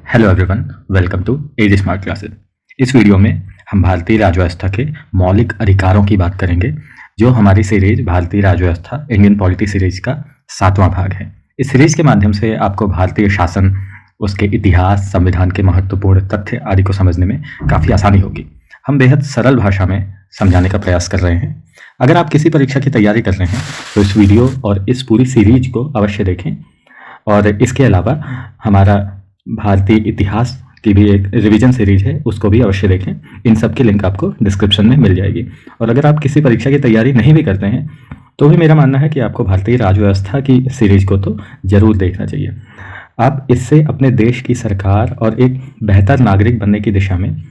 Hello everyone, welcome to edge smart classes. इस video में हम भारतीय राज्य व्यवस्था के मौलिक अधिकारों की बात करेंगे, जो हमारी सीरीज भारतीय राज्य व्यवस्था इंडियन पॉलिटी सीरीज का 7वां भाग है। इस सीरीज के माध्यम से आपको भारतीय शासन, उसके इतिहास, संविधान के महत्वपूर्ण तथ्य आदि को समझने में काफ़ी आसानी होगी। हम बेहद सरल भाषा में समझाने का प्रयास कर रहे हैं। अगर आप किसी परीक्षा की तैयारी कर रहे हैं तो इस वीडियो और इस पूरी सीरीज को अवश्य देखें। और इसके अलावा हमारा भारतीय इतिहास की भी एक रिवीजन सीरीज है, उसको भी अवश्य देखें। इन सब की लिंक आपको डिस्क्रिप्शन में मिल जाएगी। और अगर आप किसी परीक्षा की तैयारी नहीं भी करते हैं तो भी मेरा मानना है कि आपको भारतीय राज्य व्यवस्था की सीरीज को तो जरूर देखना चाहिए। आप इससे अपने देश की सरकार और एक बेहतर नागरिक बनने की दिशा में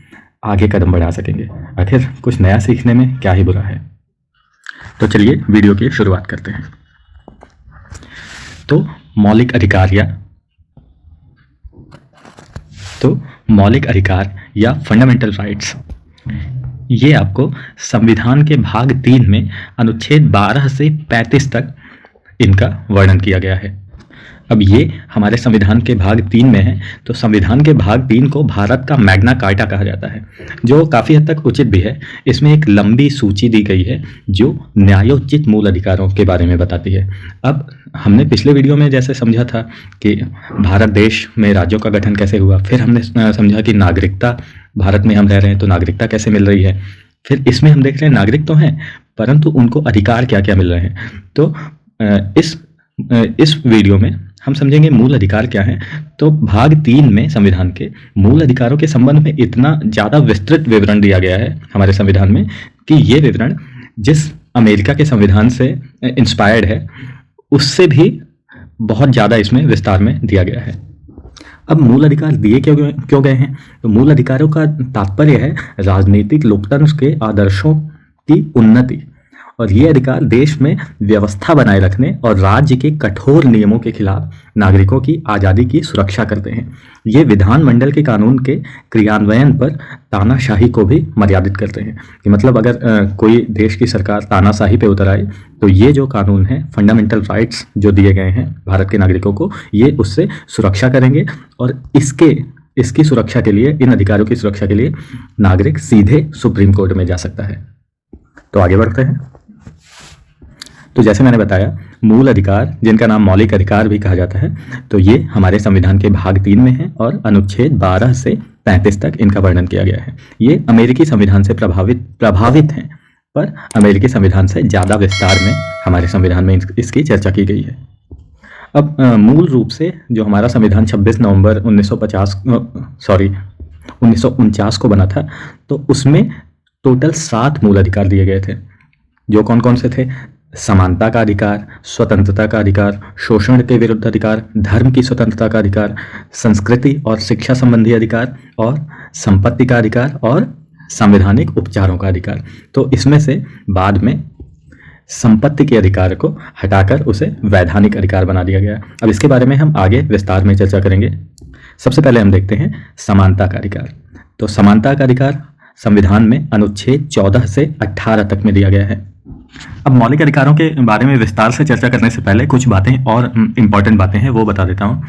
आगे कदम बढ़ा सकेंगे। आखिर कुछ नया सीखने में क्या ही बुरा है। तो चलिए वीडियो की शुरुआत करते हैं। तो मौलिक अधिकार या फंडामेंटल राइट्स, ये आपको संविधान के भाग 3 में अनुच्छेद 12 से 35 तक इनका वर्णन किया गया है। अब ये हमारे संविधान के भाग 3 में है, तो संविधान के भाग 3 को भारत का मैग्ना कार्टा कहा जाता है, जो काफ़ी हद तक उचित भी है। इसमें एक लंबी सूची दी गई है जो न्यायोचित मूल अधिकारों के बारे में बताती है। अब हमने पिछले वीडियो में जैसे समझा था कि भारत देश में राज्यों का गठन कैसे हुआ, फिर हमने समझा कि नागरिकता, भारत में हम रह रहे हैं तो नागरिकता कैसे मिल रही है। फिर इसमें हम देख रहे हैं नागरिक तो हैं, परंतु उनको अधिकार क्या क्या मिल रहे हैं। तो इस वीडियो में हम समझेंगे मूल अधिकार क्या है। तो भाग 3 में संविधान के मूल अधिकारों के संबंध में इतना ज़्यादा विस्तृत विवरण दिया गया है हमारे संविधान में कि ये विवरण जिस अमेरिका के संविधान से इंस्पायर्ड है, उससे भी बहुत ज़्यादा इसमें विस्तार में दिया गया है। अब मूल अधिकार दिए क्यों गए हैं? तो मूल अधिकारों का तात्पर्य है राजनीतिक लोकतंत्र के आदर्शों की उन्नति, और ये अधिकार देश में व्यवस्था बनाए रखने और राज्य के कठोर नियमों के खिलाफ नागरिकों की आज़ादी की सुरक्षा करते हैं। ये विधानमंडल के कानून के क्रियान्वयन पर तानाशाही को भी मर्यादित करते हैं। कि मतलब अगर कोई देश की सरकार तानाशाही पे उतर आए तो ये जो कानून है, फंडामेंटल राइट्स जो दिए गए हैं भारत के नागरिकों को, ये उससे सुरक्षा करेंगे। और इसकी सुरक्षा के लिए, इन अधिकारों की सुरक्षा के लिए नागरिक सीधे सुप्रीम कोर्ट में जा सकता है। तो आगे बढ़ते हैं। तो जैसे मैंने बताया, मूल अधिकार, जिनका नाम मौलिक अधिकार भी कहा जाता है, तो ये हमारे संविधान के भाग 3 में है और अनुच्छेद 12 से 35 तक इनका वर्णन किया गया है। ये अमेरिकी संविधान से प्रभावित हैं, पर अमेरिकी संविधान से ज़्यादा विस्तार में हमारे संविधान में इसकी चर्चा की गई है। अब मूल रूप से जो हमारा संविधान 26 नवंबर 1949 को बना था, तो उसमें टोटल 7 मूल अधिकार दिए गए थे, जो कौन कौन से थे? समानता का अधिकार, स्वतंत्रता का अधिकार, शोषण के विरुद्ध अधिकार, धर्म की स्वतंत्रता का अधिकार, संस्कृति और शिक्षा संबंधी अधिकार, और संपत्ति का अधिकार, और संवैधानिक उपचारों का अधिकार। तो इसमें से बाद में संपत्ति के अधिकार को हटाकर उसे वैधानिक अधिकार बना दिया गया। अब इसके बारे में हम आगे विस्तार में चर्चा करेंगे। सबसे पहले हम देखते हैं समानता का अधिकार। तो समानता का अधिकार संविधान में अनुच्छेद 14 से 18 तक में दिया गया है। अब मौलिक अधिकारों के बारे में विस्तार से चर्चा करने से पहले कुछ बातें और इम्पॉर्टेंट बातें हैं वो बता देता हूँ।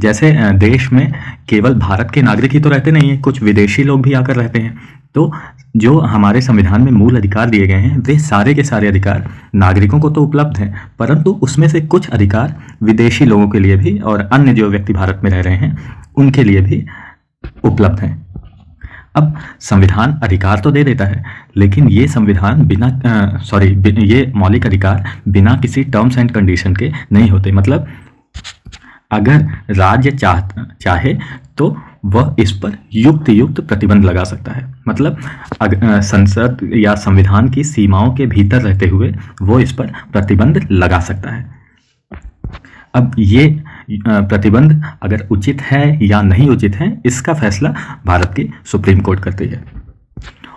जैसे देश में केवल भारत के नागरिक ही तो रहते नहीं हैं, कुछ विदेशी लोग भी आकर रहते हैं। तो जो हमारे संविधान में मूल अधिकार दिए गए हैं, वे सारे के सारे अधिकार नागरिकों को तो उपलब्ध हैं, परंतु उसमें से कुछ अधिकार विदेशी लोगों के लिए भी और अन्य जो व्यक्ति भारत में रह रहे हैं उनके लिए भी उपलब्ध हैं। अब संविधान अधिकार तो दे देता है, लेकिन ये संविधान ये मौलिक अधिकार बिना किसी टर्म्स एंड कंडीशन के नहीं होते। मतलब अगर राज्य चाहे तो वह इस पर युक्त प्रतिबंध लगा सकता है। मतलब संसद या संविधान की सीमाओं के भीतर रहते हुए वो इस पर प्रतिबंध लगा सकता है। अब ये प्रतिबंध अगर उचित है या नहीं उचित है, इसका फैसला भारत की सुप्रीम कोर्ट करती है।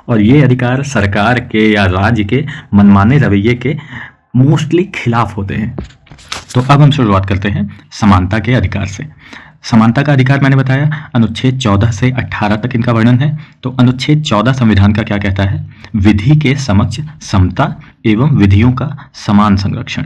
और ये अधिकार सरकार के या राज्य के मनमाने रवैये के मोस्टली खिलाफ होते हैं। तो अब हम शुरुआत करते हैं समानता के अधिकार से। समानता का अधिकार मैंने बताया अनुच्छेद 14 से 18 तक इनका वर्णन है। तो अनुच्छेद 14 संविधान का क्या कहता है? विधि के समक्ष समता एवं विधियों का समान संरक्षण।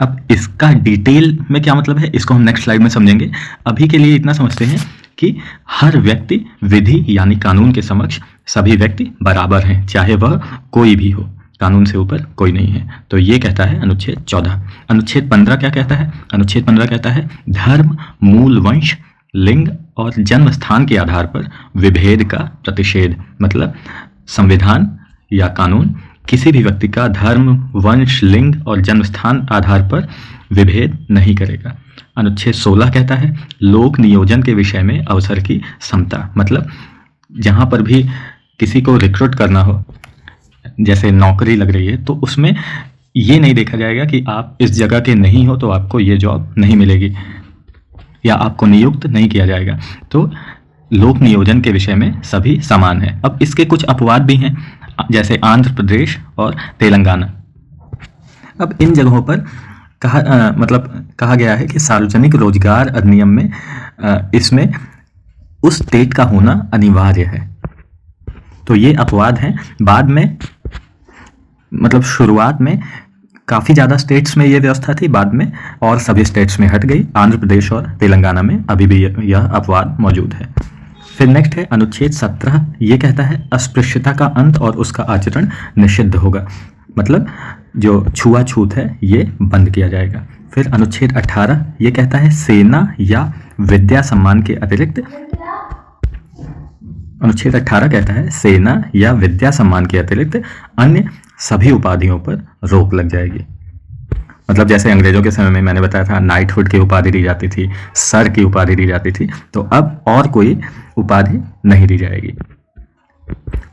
अब इसका डिटेल में क्या मतलब है, इसको हम नेक्स्ट स्लाइड में समझेंगे। अभी के लिए इतना समझते हैं कि हर व्यक्ति विधि यानी कानून के समक्ष सभी व्यक्ति बराबर हैं, चाहे वह कोई भी हो, कानून से ऊपर कोई नहीं है। तो ये कहता है अनुच्छेद 14। अनुच्छेद 15 क्या कहता है? अनुच्छेद 15 कहता है धर्म, मूल वंश, लिंग और जन्म स्थान के आधार पर विभेद का प्रतिषेध। मतलब संविधान या कानून किसी भी व्यक्ति का धर्म, वंश, लिंग और जन्म स्थान आधार पर विभेद नहीं करेगा। अनुच्छेद 16 कहता है लोक नियोजन के विषय में अवसर की समता। मतलब जहाँ पर भी किसी को रिक्रूट करना हो, जैसे नौकरी लग रही है, तो उसमें ये नहीं देखा जाएगा कि आप इस जगह के नहीं हो तो आपको ये जॉब नहीं मिलेगी या आपको नियुक्त नहीं किया जाएगा। तो लोक नियोजन के विषय में सभी समान हैं। अब इसके कुछ अपवाद भी हैं, जैसे आंध्र प्रदेश और तेलंगाना। अब इन जगहों पर कहा गया है कि सार्वजनिक रोजगार अधिनियम में इसमें उस स्टेट का होना अनिवार्य है। तो ये अपवाद हैं। बाद में मतलब शुरुआत में काफ़ी ज़्यादा स्टेट्स में ये व्यवस्था थी, बाद में और सभी स्टेट्स में हट गई। आंध्र प्रदेश और तेलंगाना में अभी भी यह अपवाद मौजूद है। फिर नेक्स्ट है अनुच्छेद 17। ये कहता है अस्पृश्यता का अंत और उसका आचरण निषिद्ध होगा। मतलब जो छुआछूत है ये बंद किया जाएगा। फिर अनुच्छेद 18 ये कहता है सेना या विद्या सम्मान के अतिरिक्त, अनुच्छेद 18 कहता है सेना या विद्या सम्मान के अतिरिक्त अन्य सभी उपाधियों पर रोक लग जाएगी। मतलब जैसे अंग्रेजों के समय में मैंने बताया था नाइटहुड की उपाधि दी जाती थी, सर की उपाधि दी जाती थी, तो अब और कोई उपाधि नहीं दी जाएगी।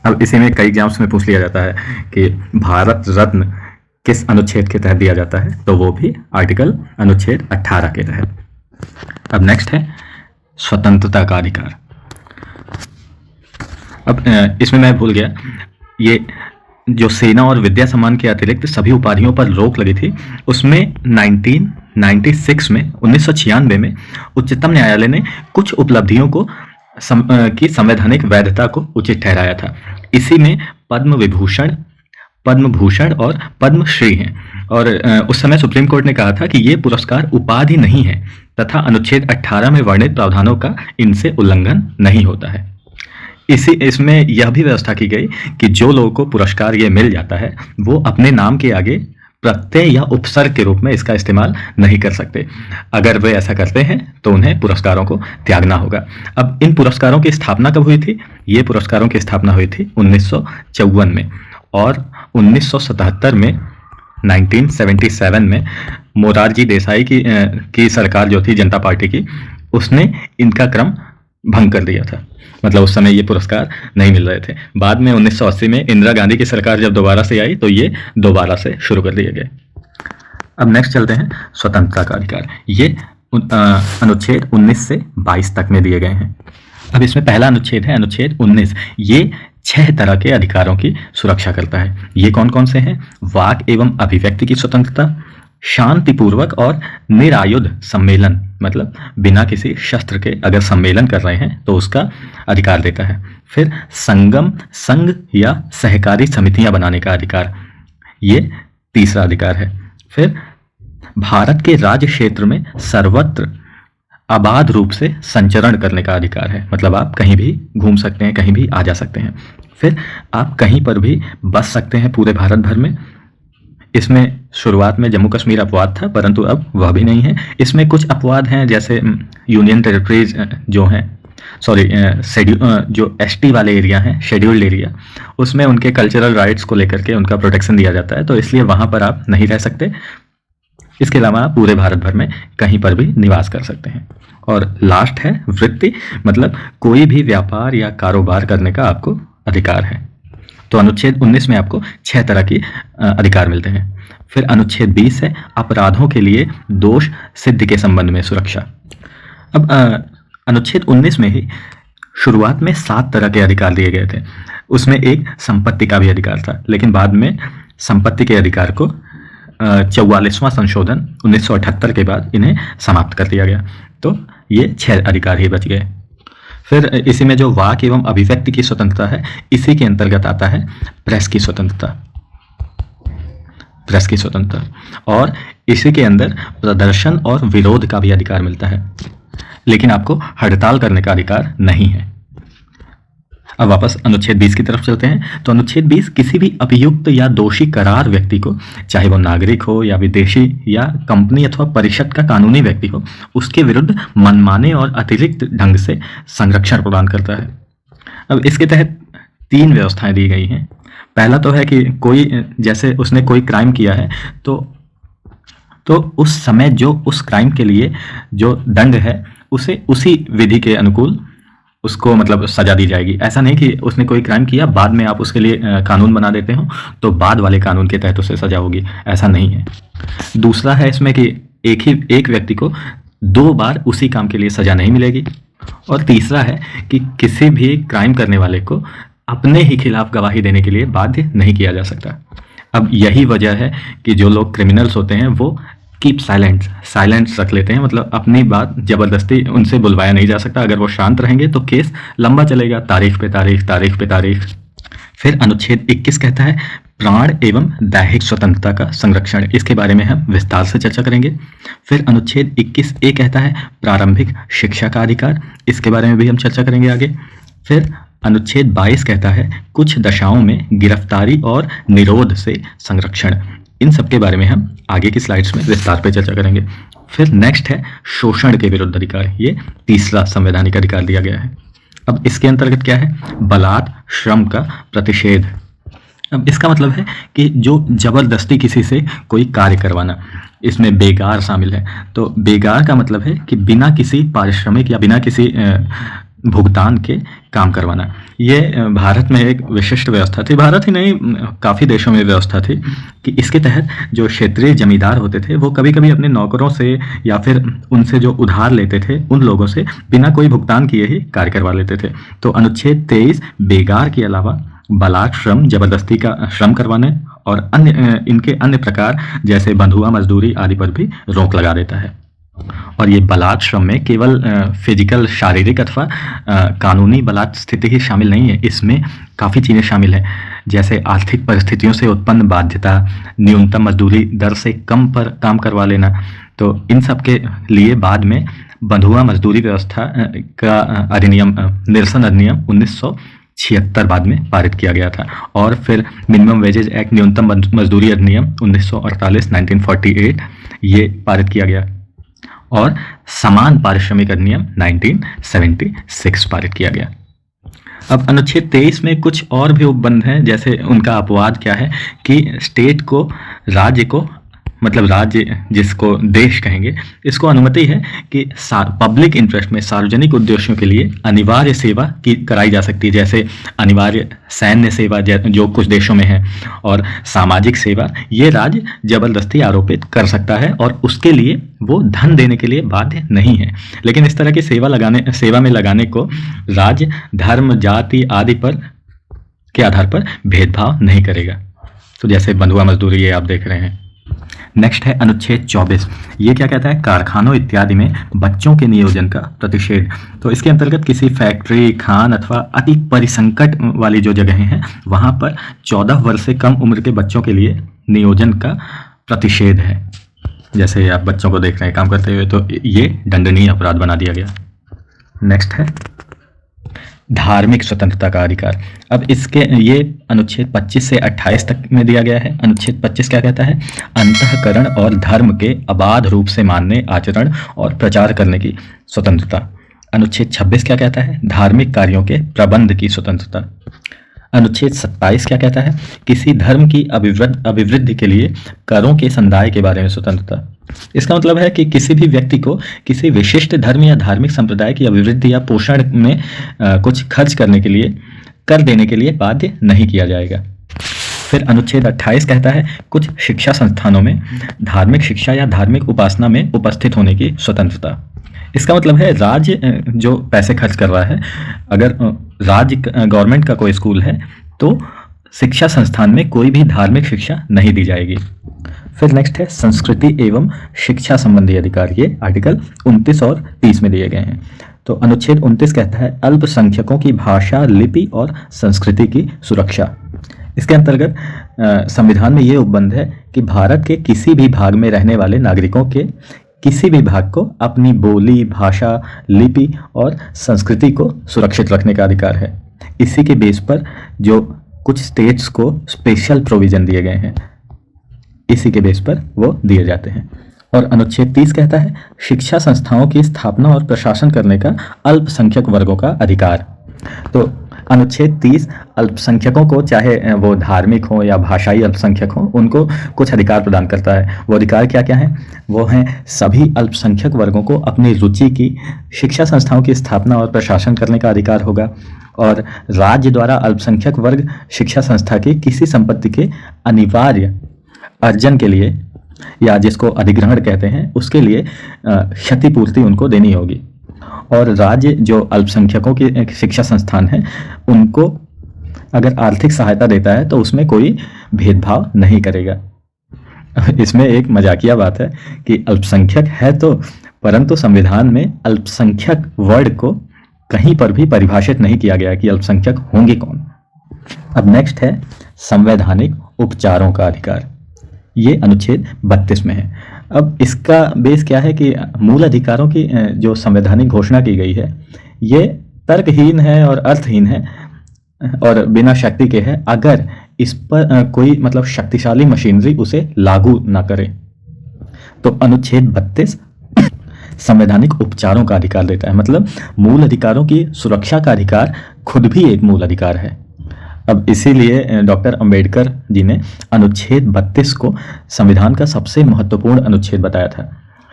अब इसी में कई एग्जाम्स में पूछ लिया जाता है कि भारत रत्न किस अनुच्छेद के तहत दिया जाता है, तो वो भी आर्टिकल अनुच्छेद 18 के तहत। अब नेक्स्ट है स्वतंत्रता का अधिकार। अब इसमें मैं भूल गया, ये जो सेना और विद्या सम्मान के अतिरिक्त सभी उपाधियों पर रोक लगी थी, उसमें 1996 में 1996 में उच्चतम न्यायालय ने कुछ उपलब्धियों को की संवैधानिक वैधता को उचित ठहराया था। इसी में पद्म विभूषण, पद्म भूषण और पद्मश्री हैं। और उस समय सुप्रीम कोर्ट ने कहा था कि ये पुरस्कार उपाधि नहीं है तथा अनुच्छेद 18 में वर्णित प्रावधानों का इनसे उल्लंघन नहीं होता है। इसमें यह भी व्यवस्था की गई कि जो लोगों को पुरस्कार ये मिल जाता है वो अपने नाम के आगे प्रत्यय या उपसर्ग के रूप में इसका इस्तेमाल नहीं कर सकते। अगर वे ऐसा करते हैं तो उन्हें पुरस्कारों को त्यागना होगा। अब इन पुरस्कारों की स्थापना कब हुई थी? ये पुरस्कारों की स्थापना हुई थी 1954 में, और 1977 में 1977 में मोरारजी देसाई की सरकार जो थी जनता पार्टी की, उसने इनका क्रम भंग कर दिया था। मतलब उस समय ये पुरस्कार नहीं मिल रहे थे। बाद में 1980 में इंदिरा गांधी की सरकार जब दोबारा से आई तो ये दोबारा से शुरू कर दिए गए। अब नेक्स्ट चलते हैं स्वतंत्रता का अधिकार। ये अनुच्छेद 19 से 22 तक में दिए गए हैं। अब इसमें पहला अनुच्छेद है अनुच्छेद 19। ये 6 तरह के अधिकारों की सुरक्षा करता है। ये कौन कौन से हैं? वाक एवं अभिव्यक्ति की स्वतंत्रता, शांतिपूर्वक और निरायुध सम्मेलन, मतलब बिना किसी शस्त्र के अगर सम्मेलन कर रहे हैं तो उसका अधिकार देता है। फिर संगम, संघ या सहकारी समितियां बनाने का अधिकार, ये तीसरा अधिकार है। फिर भारत के राज्य क्षेत्र में सर्वत्र अबाध रूप से संचरण करने का अधिकार है। मतलब आप कहीं भी घूम सकते हैं, कहीं भी आ जा सकते हैं। फिर आप कहीं पर भी बस सकते हैं पूरे भारत भर में। इसमें शुरुआत में जम्मू कश्मीर अपवाद था, परंतु अब वह भी नहीं है। इसमें कुछ अपवाद हैं, जैसे यूनियन टेरिटरीज जो हैं, जो एसटी वाले एरिया हैं, शेड्यूल्ड एरिया, उसमें उनके कल्चरल राइट्स को लेकर के उनका प्रोटेक्शन दिया जाता है, तो इसलिए वहाँ पर आप नहीं रह सकते। इसके अलावा आप पूरे भारत भर में कहीं पर भी निवास कर सकते हैं। और लास्ट है वृत्ति, मतलब कोई भी व्यापार या कारोबार करने का आपको अधिकार है। तो अनुच्छेद 19 में आपको 6 तरह की अधिकार मिलते हैं। फिर अनुच्छेद 20 है अपराधों के लिए दोष सिद्धि के संबंध में सुरक्षा। अब अनुच्छेद 19 में ही शुरुआत में 7 तरह के अधिकार दिए गए थे। उसमें एक संपत्ति का भी अधिकार था, लेकिन बाद में संपत्ति के अधिकार को 44वां संशोधन 1978 के बाद इन्हें समाप्त कर दिया गया। तो ये 6 अधिकार ही बच गए। फिर इसी में जो वाक एवं अभिव्यक्ति की स्वतंत्रता है, इसी के अंतर्गत आता है प्रेस की स्वतंत्रता, प्रेस की स्वतंत्रता, और इसी के अंदर प्रदर्शन और विरोध का भी अधिकार मिलता है। लेकिन आपको हड़ताल करने का अधिकार नहीं है। अब वापस अनुच्छेद 20 की तरफ चलते हैं। तो अनुच्छेद 20 किसी भी अभियुक्त या दोषी करार व्यक्ति को, चाहे वो नागरिक हो या विदेशी या कंपनी अथवा परिषद का कानूनी व्यक्ति हो, उसके विरुद्ध मनमाने और अतिरिक्त ढंग से संरक्षण प्रदान करता है। अब इसके तहत 3 व्यवस्थाएं दी गई हैं। पहला तो है कि कोई, जैसे उसने कोई क्राइम किया है तो उस समय जो उस क्राइम के लिए जो दंड है उसे उसी विधि के अनुकूल उसको मतलब सजा दी जाएगी। ऐसा नहीं कि उसने कोई क्राइम किया, बाद में आप उसके लिए कानून बना देते हो तो बाद वाले कानून के तहत उसे सजा होगी, ऐसा नहीं है। दूसरा है इसमें कि एक व्यक्ति को 2 बार उसी काम के लिए सजा नहीं मिलेगी। और तीसरा है कि किसी भी क्राइम करने वाले को अपने ही खिलाफ गवाही देने के लिए बाध्य नहीं किया जा सकता। अब यही वजह है कि जो लोग क्रिमिनल्स होते हैं वो कीप साइलेंट रख लेते हैं, मतलब अपनी बात जबरदस्ती उनसे बुलवाया नहीं जा सकता। अगर वो शांत रहेंगे तो केस लंबा चलेगा, तारीख पे तारीख। फिर अनुच्छेद 21 कहता है प्राण एवं दैहिक स्वतंत्रता का संरक्षण। इसके बारे में हम विस्तार से चर्चा करेंगे। फिर अनुच्छेद 21A कहता है प्रारंभिक शिक्षा का अधिकार। इसके बारे में भी हम चर्चा करेंगे आगे। फिर अनुच्छेद 22 कहता है कुछ दशाओं में गिरफ्तारी और निरोध से संरक्षण। इन सब के बारे में हम आगे की स्लाइड्स में विस्तार पे चर्चा करेंगे। फिर नेक्स्ट है शोषण के विरुद्ध अधिकार। ये तीसरा संवैधानिक अधिकार दिया गया है। अब इसके अंतर्गत क्या है? बलात् श्रम का प्रतिषेध। अब इसका मतलब है कि जो जबरदस्ती किसी से कोई कार्य करवाना, इसमें बेगार शामिल है। तो बेगार का मतलब है कि बिना किसी पारिश्रमिक या बिना किसी भुगतान के काम करवाना। ये भारत में एक विशिष्ट व्यवस्था थी। भारत ही नहीं, काफ़ी देशों में व्यवस्था थी कि इसके तहत जो क्षेत्रीय जमींदार होते थे वो कभी कभी अपने नौकरों से या फिर उनसे जो उधार लेते थे उन लोगों से बिना कोई भुगतान किए ही कार्य करवा लेते थे। तो अनुच्छेद 23 बेगार के अलावा बलात् श्रम, जबरदस्ती का श्रम करवाने और इनके अन्य प्रकार जैसे बंधुआ मजदूरी आदि पर भी रोक लगा देता है। और ये बलात् श्रम में केवल फिजिकल, शारीरिक अथवा कानूनी बलात् स्थिति ही शामिल नहीं है। इसमें काफ़ी चीज़ें शामिल हैं, जैसे आर्थिक परिस्थितियों से उत्पन्न बाध्यता, न्यूनतम मजदूरी दर से कम पर काम करवा लेना। तो इन सब के लिए बाद में बंधुआ मजदूरी व्यवस्था का अधिनियम, निरसन अधिनियम 1976 बाद में पारित किया गया था। और फिर मिनिमम वेजेज एक्ट, न्यूनतम मजदूरी अधिनियम 1948 1948 ये पारित किया गया। और समान पारिश्रमिक अधिनियम 1976 पारित किया गया। अब अनुच्छेद 23 में कुछ और भी उपबंध हैं, जैसे उनका अपवाद क्या है कि स्टेट को, राज्य को, मतलब राज्य जिसको देश कहेंगे, इसको अनुमति है कि पब्लिक इंटरेस्ट में सार्वजनिक उद्देश्यों के लिए अनिवार्य सेवा की कराई जा सकती है, जैसे अनिवार्य सैन्य सेवा जो कुछ देशों में है, और सामाजिक सेवा ये राज्य जबरदस्ती आरोपित कर सकता है और उसके लिए वो धन देने के लिए बाध्य नहीं है। लेकिन इस तरह की सेवा में लगाने को राज्य धर्म, जाति आदि पर के आधार पर भेदभाव नहीं करेगा। तो जैसे बंधुआ मजदूरी ये आप देख रहे हैं। नेक्स्ट है अनुच्छेद 24। ये क्या कहता है? कारखानों इत्यादि में बच्चों के नियोजन का प्रतिषेध। तो इसके अंतर्गत किसी फैक्ट्री, खान अथवा अति परिसंकट वाली जो जगहें हैं वहाँ पर 14 वर्ष से कम उम्र के बच्चों के लिए नियोजन का प्रतिषेध है। जैसे आप बच्चों को देख रहे हैं काम करते हुए, तो ये दंडनीय अपराध बना दिया गया। नेक्स्ट है धार्मिक स्वतंत्रता का अधिकार। अब इसके ये अनुच्छेद 25 से 28 तक में दिया गया है। अनुच्छेद 25 क्या कहता है? अंतःकरण और धर्म के अबाध रूप से मानने, आचरण और प्रचार करने की स्वतंत्रता। अनुच्छेद 26 क्या कहता है? धार्मिक कार्यों के प्रबंध की स्वतंत्रता। अनुच्छेद 27 क्या कहता है? किसी धर्म की अभिवृद्धि के लिए करों के संदाय के बारे में स्वतंत्रता। इसका मतलब है कि किसी भी व्यक्ति को किसी विशिष्ट धर्म या धार्मिक संप्रदाय की अभिवृद्धि या पोषण में कुछ खर्च करने के लिए, कर देने के लिए बाध्य नहीं किया जाएगा। फिर अनुच्छेद 28 कहता है कुछ शिक्षा संस्थानों में धार्मिक शिक्षा या धार्मिक उपासना में उपस्थित होने की स्वतंत्रता। इसका मतलब है राज्य जो पैसे खर्च कर रहा है, अगर राज्य गवर्नमेंट का कोई स्कूल है तो शिक्षा संस्थान में कोई भी धार्मिक शिक्षा नहीं दी जाएगी। फिर नेक्स्ट है संस्कृति एवं शिक्षा संबंधी अधिकार। ये आर्टिकल 29 और 30 में दिए गए हैं। तो अनुच्छेद 29 कहता है अल्पसंख्यकों की भाषा, लिपि और संस्कृति की सुरक्षा। इसके अंतर्गत संविधान में ये उपबंध है कि भारत के किसी भी भाग में रहने वाले नागरिकों के किसी भी भाग को अपनी बोली, भाषा, लिपि और संस्कृति को सुरक्षित रखने का अधिकार है। इसी के बेस पर जो कुछ स्टेट्स को स्पेशल प्रोविजन दिए गए हैं, इसी के बेस पर वो दिए जाते हैं। और अनुच्छेद 30 कहता है शिक्षा संस्थाओं की स्थापना और प्रशासन करने का अल्पसंख्यक वर्गों का अधिकार। तो अनुच्छेद 30 अल्पसंख्यकों को, चाहे वो धार्मिक हो या भाषाई अल्पसंख्यक हो, उनको कुछ अधिकार प्रदान करता है। वो अधिकार क्या क्या हैं? वो हैं सभी अल्पसंख्यक वर्गों को अपनी रुचि की शिक्षा संस्थाओं की स्थापना और प्रशासन करने का अधिकार होगा, और राज्य द्वारा अल्पसंख्यक वर्ग शिक्षा संस्था की किसी संपत्ति के अनिवार्य अर्जन के लिए, या जिसको अधिग्रहण कहते हैं, उसके लिए क्षतिपूर्ति उनको देनी होगी। और राज्य जो अल्पसंख्यकों की शिक्षा संस्थान है उनको अगर आर्थिक सहायता देता है तो उसमें कोई भेदभाव नहीं करेगा। इसमें एक मजाकिया बात है कि अल्पसंख्यक है तो, परंतु संविधान में अल्पसंख्यक वर्ड को कहीं पर भी परिभाषित नहीं किया गया कि अल्पसंख्यक होंगे कौन। अब नेक्स्ट है संवैधानिक उपचारों का अधिकार। ये अनुच्छेद 32 में है। अब इसका बेस क्या है कि मूल अधिकारों की जो संवैधानिक घोषणा की गई है ये तर्कहीन है और अर्थहीन है और बिना शक्ति के है अगर इस पर कोई मतलब शक्तिशाली मशीनरी उसे लागू ना करे। तो अनुच्छेद 32 संवैधानिक उपचारों का अधिकार देता है, मतलब मूल अधिकारों की सुरक्षा का अधिकार खुद भी एक मूल अधिकार है। अब इसीलिए डॉक्टर अंबेडकर जी ने अनुच्छेद 32 को संविधान का सबसे महत्वपूर्ण अनुच्छेद बताया था,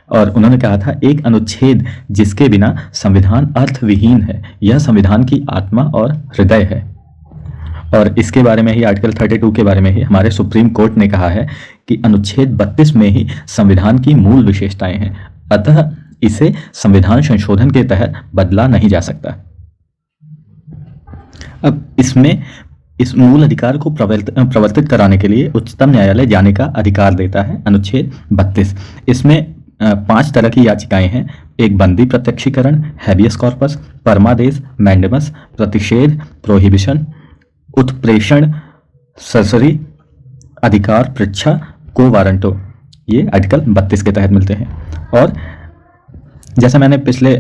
और उन्होंने कहा था एक अनुच्छेद जिसके बिना संविधान अर्थविहीन है, यह संविधान की आत्मा और हृदय है। और इसके बारे में ही आर्टिकल 32 के बारे में ही हमारे सुप्रीम कोर्ट ने कहा है कि अनुच्छेद 32 में ही संविधान की मूल विशेषताएं हैं, अतः इसे संविधान संशोधन के तहत बदला नहीं जा सकता। अब इसमें इस मूल अधिकार को प्रवर्तित कराने के लिए उच्चतम न्यायालय जाने का अधिकार देता है अनुच्छेद 32। इसमें 5 तरह की याचिकाएं हैं। एक बंदी प्रत्यक्षीकरण, हैबियस कॉर्पस, परमादेश, मैंडेमस, प्रतिषेध, प्रोहिबिशन, उत्प्रेषण, सरसरी, अधिकार पृच्छा, को वारंटो, ये आर्टिकल 32 के तहत मिलते हैं। और जैसा मैंने पिछले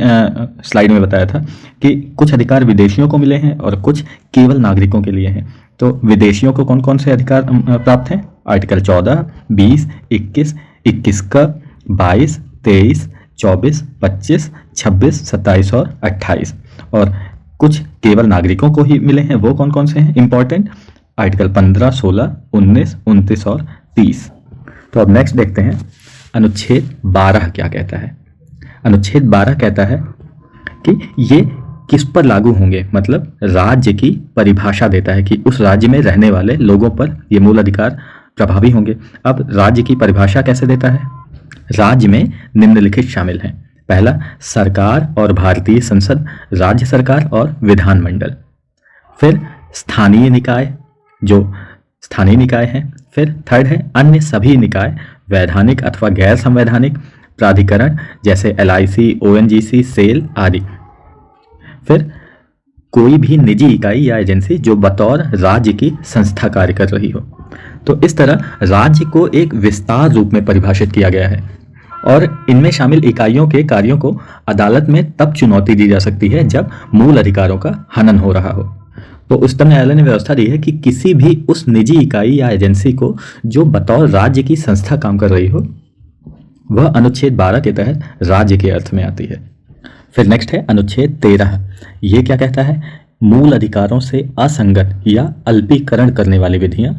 स्लाइड में बताया था कि कुछ अधिकार विदेशियों को मिले हैं और कुछ केवल नागरिकों के लिए हैं। तो विदेशियों को कौन कौन से अधिकार प्राप्त हैं? आर्टिकल 14, 20, 21, 21 का, 22, 23, 24, 25, 26, 27 और 28। और कुछ केवल नागरिकों को ही मिले हैं, वो कौन कौन से हैं इंपॉर्टेंट? आर्टिकल 15, 16, 19, 29 और 30। तो अब नेक्स्ट देखते हैं अनुच्छेद 12 क्या कहता है। अनुच्छेद 12 कहता है कि ये किस पर लागू होंगे, मतलब राज्य की परिभाषा देता है कि उस राज्य में रहने वाले लोगों पर ये मूल अधिकार प्रभावी होंगे। अब राज्य की परिभाषा कैसे देता है? राज्य में निम्नलिखित शामिल हैं। पहला, सरकार और भारतीय संसद, राज्य सरकार और विधानमंडल। फिर स्थानीय निकाय, जो स्थानीय निकाय हैं। फिर थर्ड है अन्य सभी निकाय, वैधानिक अथवा गैर संवैधानिक, प्राधिकरण जैसे LIC, ONGC, सेल आदि। फिर कोई भी निजी इकाई या एजेंसी जो बतौर राज्य की संस्था कार्य कर रही हो। तो इस तरह राज्य को एक विस्तार रूप में परिभाषित किया गया है और इनमें शामिल इकाइयों के कार्यों को अदालत में तब चुनौती दी जा सकती है जब मूल अधिकारों का हनन हो रहा हो। तो उच्चतम न्यायालय ने व्यवस्था दी है कि किसी भी उस निजी इकाई या एजेंसी को जो बतौर राज्य की संस्था काम कर रही हो वह अनुच्छेद 12 के तहत राज्य के अर्थ में आती है। फिर नेक्स्ट है अनुच्छेद 13। ये क्या कहता है? मूल अधिकारों से असंगत या अल्पीकरण करने वाली विधियां।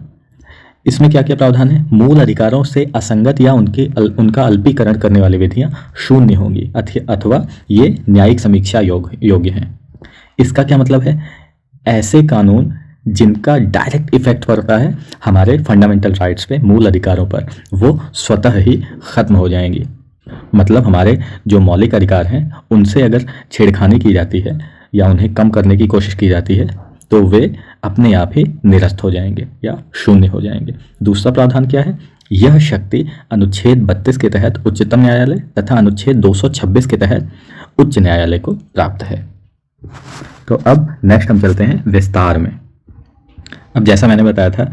इसमें क्या क्या प्रावधान है? मूल अधिकारों से असंगत या उनका अल्पीकरण करने वाली विधियां शून्य होंगी अथवा ये न्यायिक समीक्षा योग्य हैं। इसका क्या मतलब है? ऐसे कानून जिनका डायरेक्ट इफेक्ट पड़ता है हमारे फंडामेंटल राइट्स पे, मूल अधिकारों पर, वो स्वतः ही खत्म हो जाएंगी। मतलब हमारे जो मौलिक अधिकार हैं उनसे अगर छेड़खानी की जाती है या उन्हें कम करने की कोशिश की जाती है तो वे अपने आप ही निरस्त हो जाएंगे या शून्य हो जाएंगे। दूसरा प्रावधान क्या है? यह शक्ति अनुच्छेद 32 के तहत उच्चतम न्यायालय तथा अनुच्छेद 226 के तहत उच्च न्यायालय को प्राप्त है। तो अब नेक्स्ट हम चलते हैं विस्तार में। अब जैसा मैंने बताया था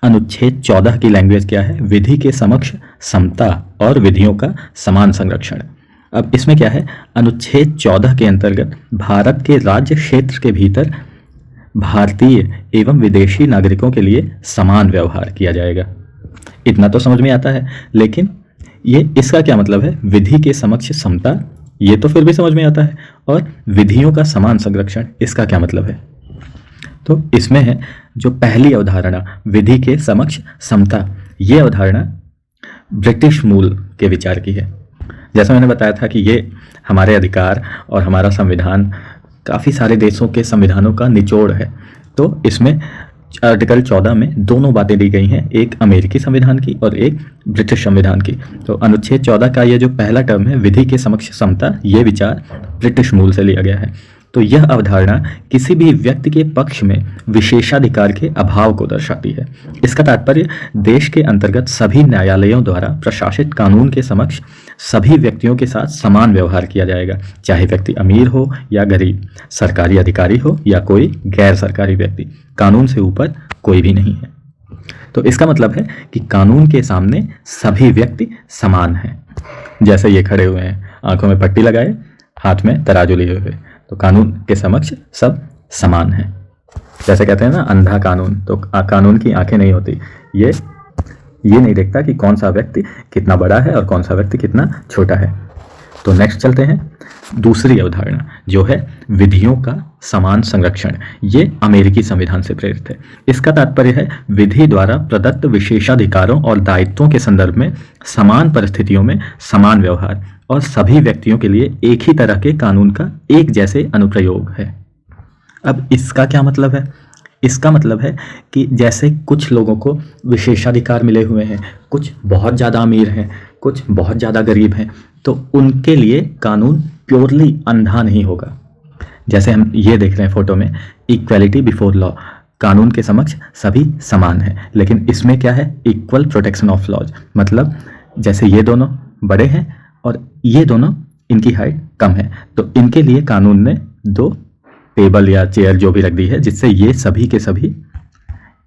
अनुच्छेद 14 की लैंग्वेज क्या है? विधि के समक्ष समता और विधियों का समान संरक्षण। अब इसमें क्या है? अनुच्छेद 14 के अंतर्गत भारत के राज्य क्षेत्र के भीतर भारतीय एवं विदेशी नागरिकों के लिए समान व्यवहार किया जाएगा। इतना तो समझ में आता है, लेकिन ये इसका क्या मतलब है? विधि के समक्ष समता, ये तो फिर भी समझ में आता है, और विधियों का समान संरक्षण, इसका क्या मतलब है? तो इसमें है जो पहली अवधारणा विधि के समक्ष समता, ये अवधारणा ब्रिटिश मूल के विचार की है। जैसा मैंने बताया था कि ये हमारे अधिकार और हमारा संविधान काफ़ी सारे देशों के संविधानों का निचोड़ है। तो इसमें आर्टिकल 14 में दोनों बातें दी गई हैं, एक अमेरिकी संविधान की और एक ब्रिटिश संविधान की। तो अनुच्छेद 14 का ये जो पहला टर्म है विधि के समक्ष समता, ये विचार ब्रिटिश मूल से लिया गया है। तो यह अवधारणा किसी भी व्यक्ति के पक्ष में विशेषाधिकार के अभाव को दर्शाती है। इसका तात्पर्य देश के अंतर्गत सभी न्यायालयों द्वारा प्रशासित कानून के समक्ष सभी व्यक्तियों के साथ समान व्यवहार किया जाएगा, चाहे व्यक्ति अमीर हो या गरीब, सरकारी अधिकारी हो या कोई गैर सरकारी व्यक्ति, कानून से ऊपर कोई भी नहीं है। तो इसका मतलब है कि कानून के सामने सभी व्यक्ति समान हैं। जैसे ये खड़े हुए हैं, आंखों में पट्टी लगाए, हाथ में तराजू लिए हुए, तो कानून के समक्ष सब समान हैं। जैसे कहते हैं ना अंधा कानून, तो कानून की आंखें नहीं होती, ये नहीं देखता कि कौन सा व्यक्ति कितना बड़ा है और कौन सा व्यक्ति कितना छोटा है। तो नेक्स्ट चलते हैं, दूसरी अवधारणा जो है विधियों का समान संरक्षण। ये अमेरिकी संविधान से प्रेरित है। इसका तात्पर्य है विधि द्वारा प्रदत्त विशेषाधिकारों और दायित्वों के संदर्भ में समान परिस्थितियों में समान व्यवहार और सभी व्यक्तियों के लिए एक ही तरह के कानून का एक जैसे अनुप्रयोग है। अब इसका क्या मतलब है? इसका मतलब है कि जैसे कुछ लोगों को विशेषाधिकार मिले हुए हैं, कुछ बहुत ज़्यादा अमीर हैं, कुछ बहुत ज़्यादा गरीब हैं, तो उनके लिए कानून प्योरली अंधा नहीं होगा। जैसे हम ये देख रहे हैं फोटो में, इक्वलिटी बिफोर लॉ, कानून के समक्ष सभी समान हैं, लेकिन इसमें क्या है? Equal protection of laws. मतलब जैसे ये दोनों बड़े हैं और ये दोनों, इनकी हाइट कम है, तो इनके लिए कानून ने दो टेबल या चेयर जो भी रख दी है, जिससे ये सभी के सभी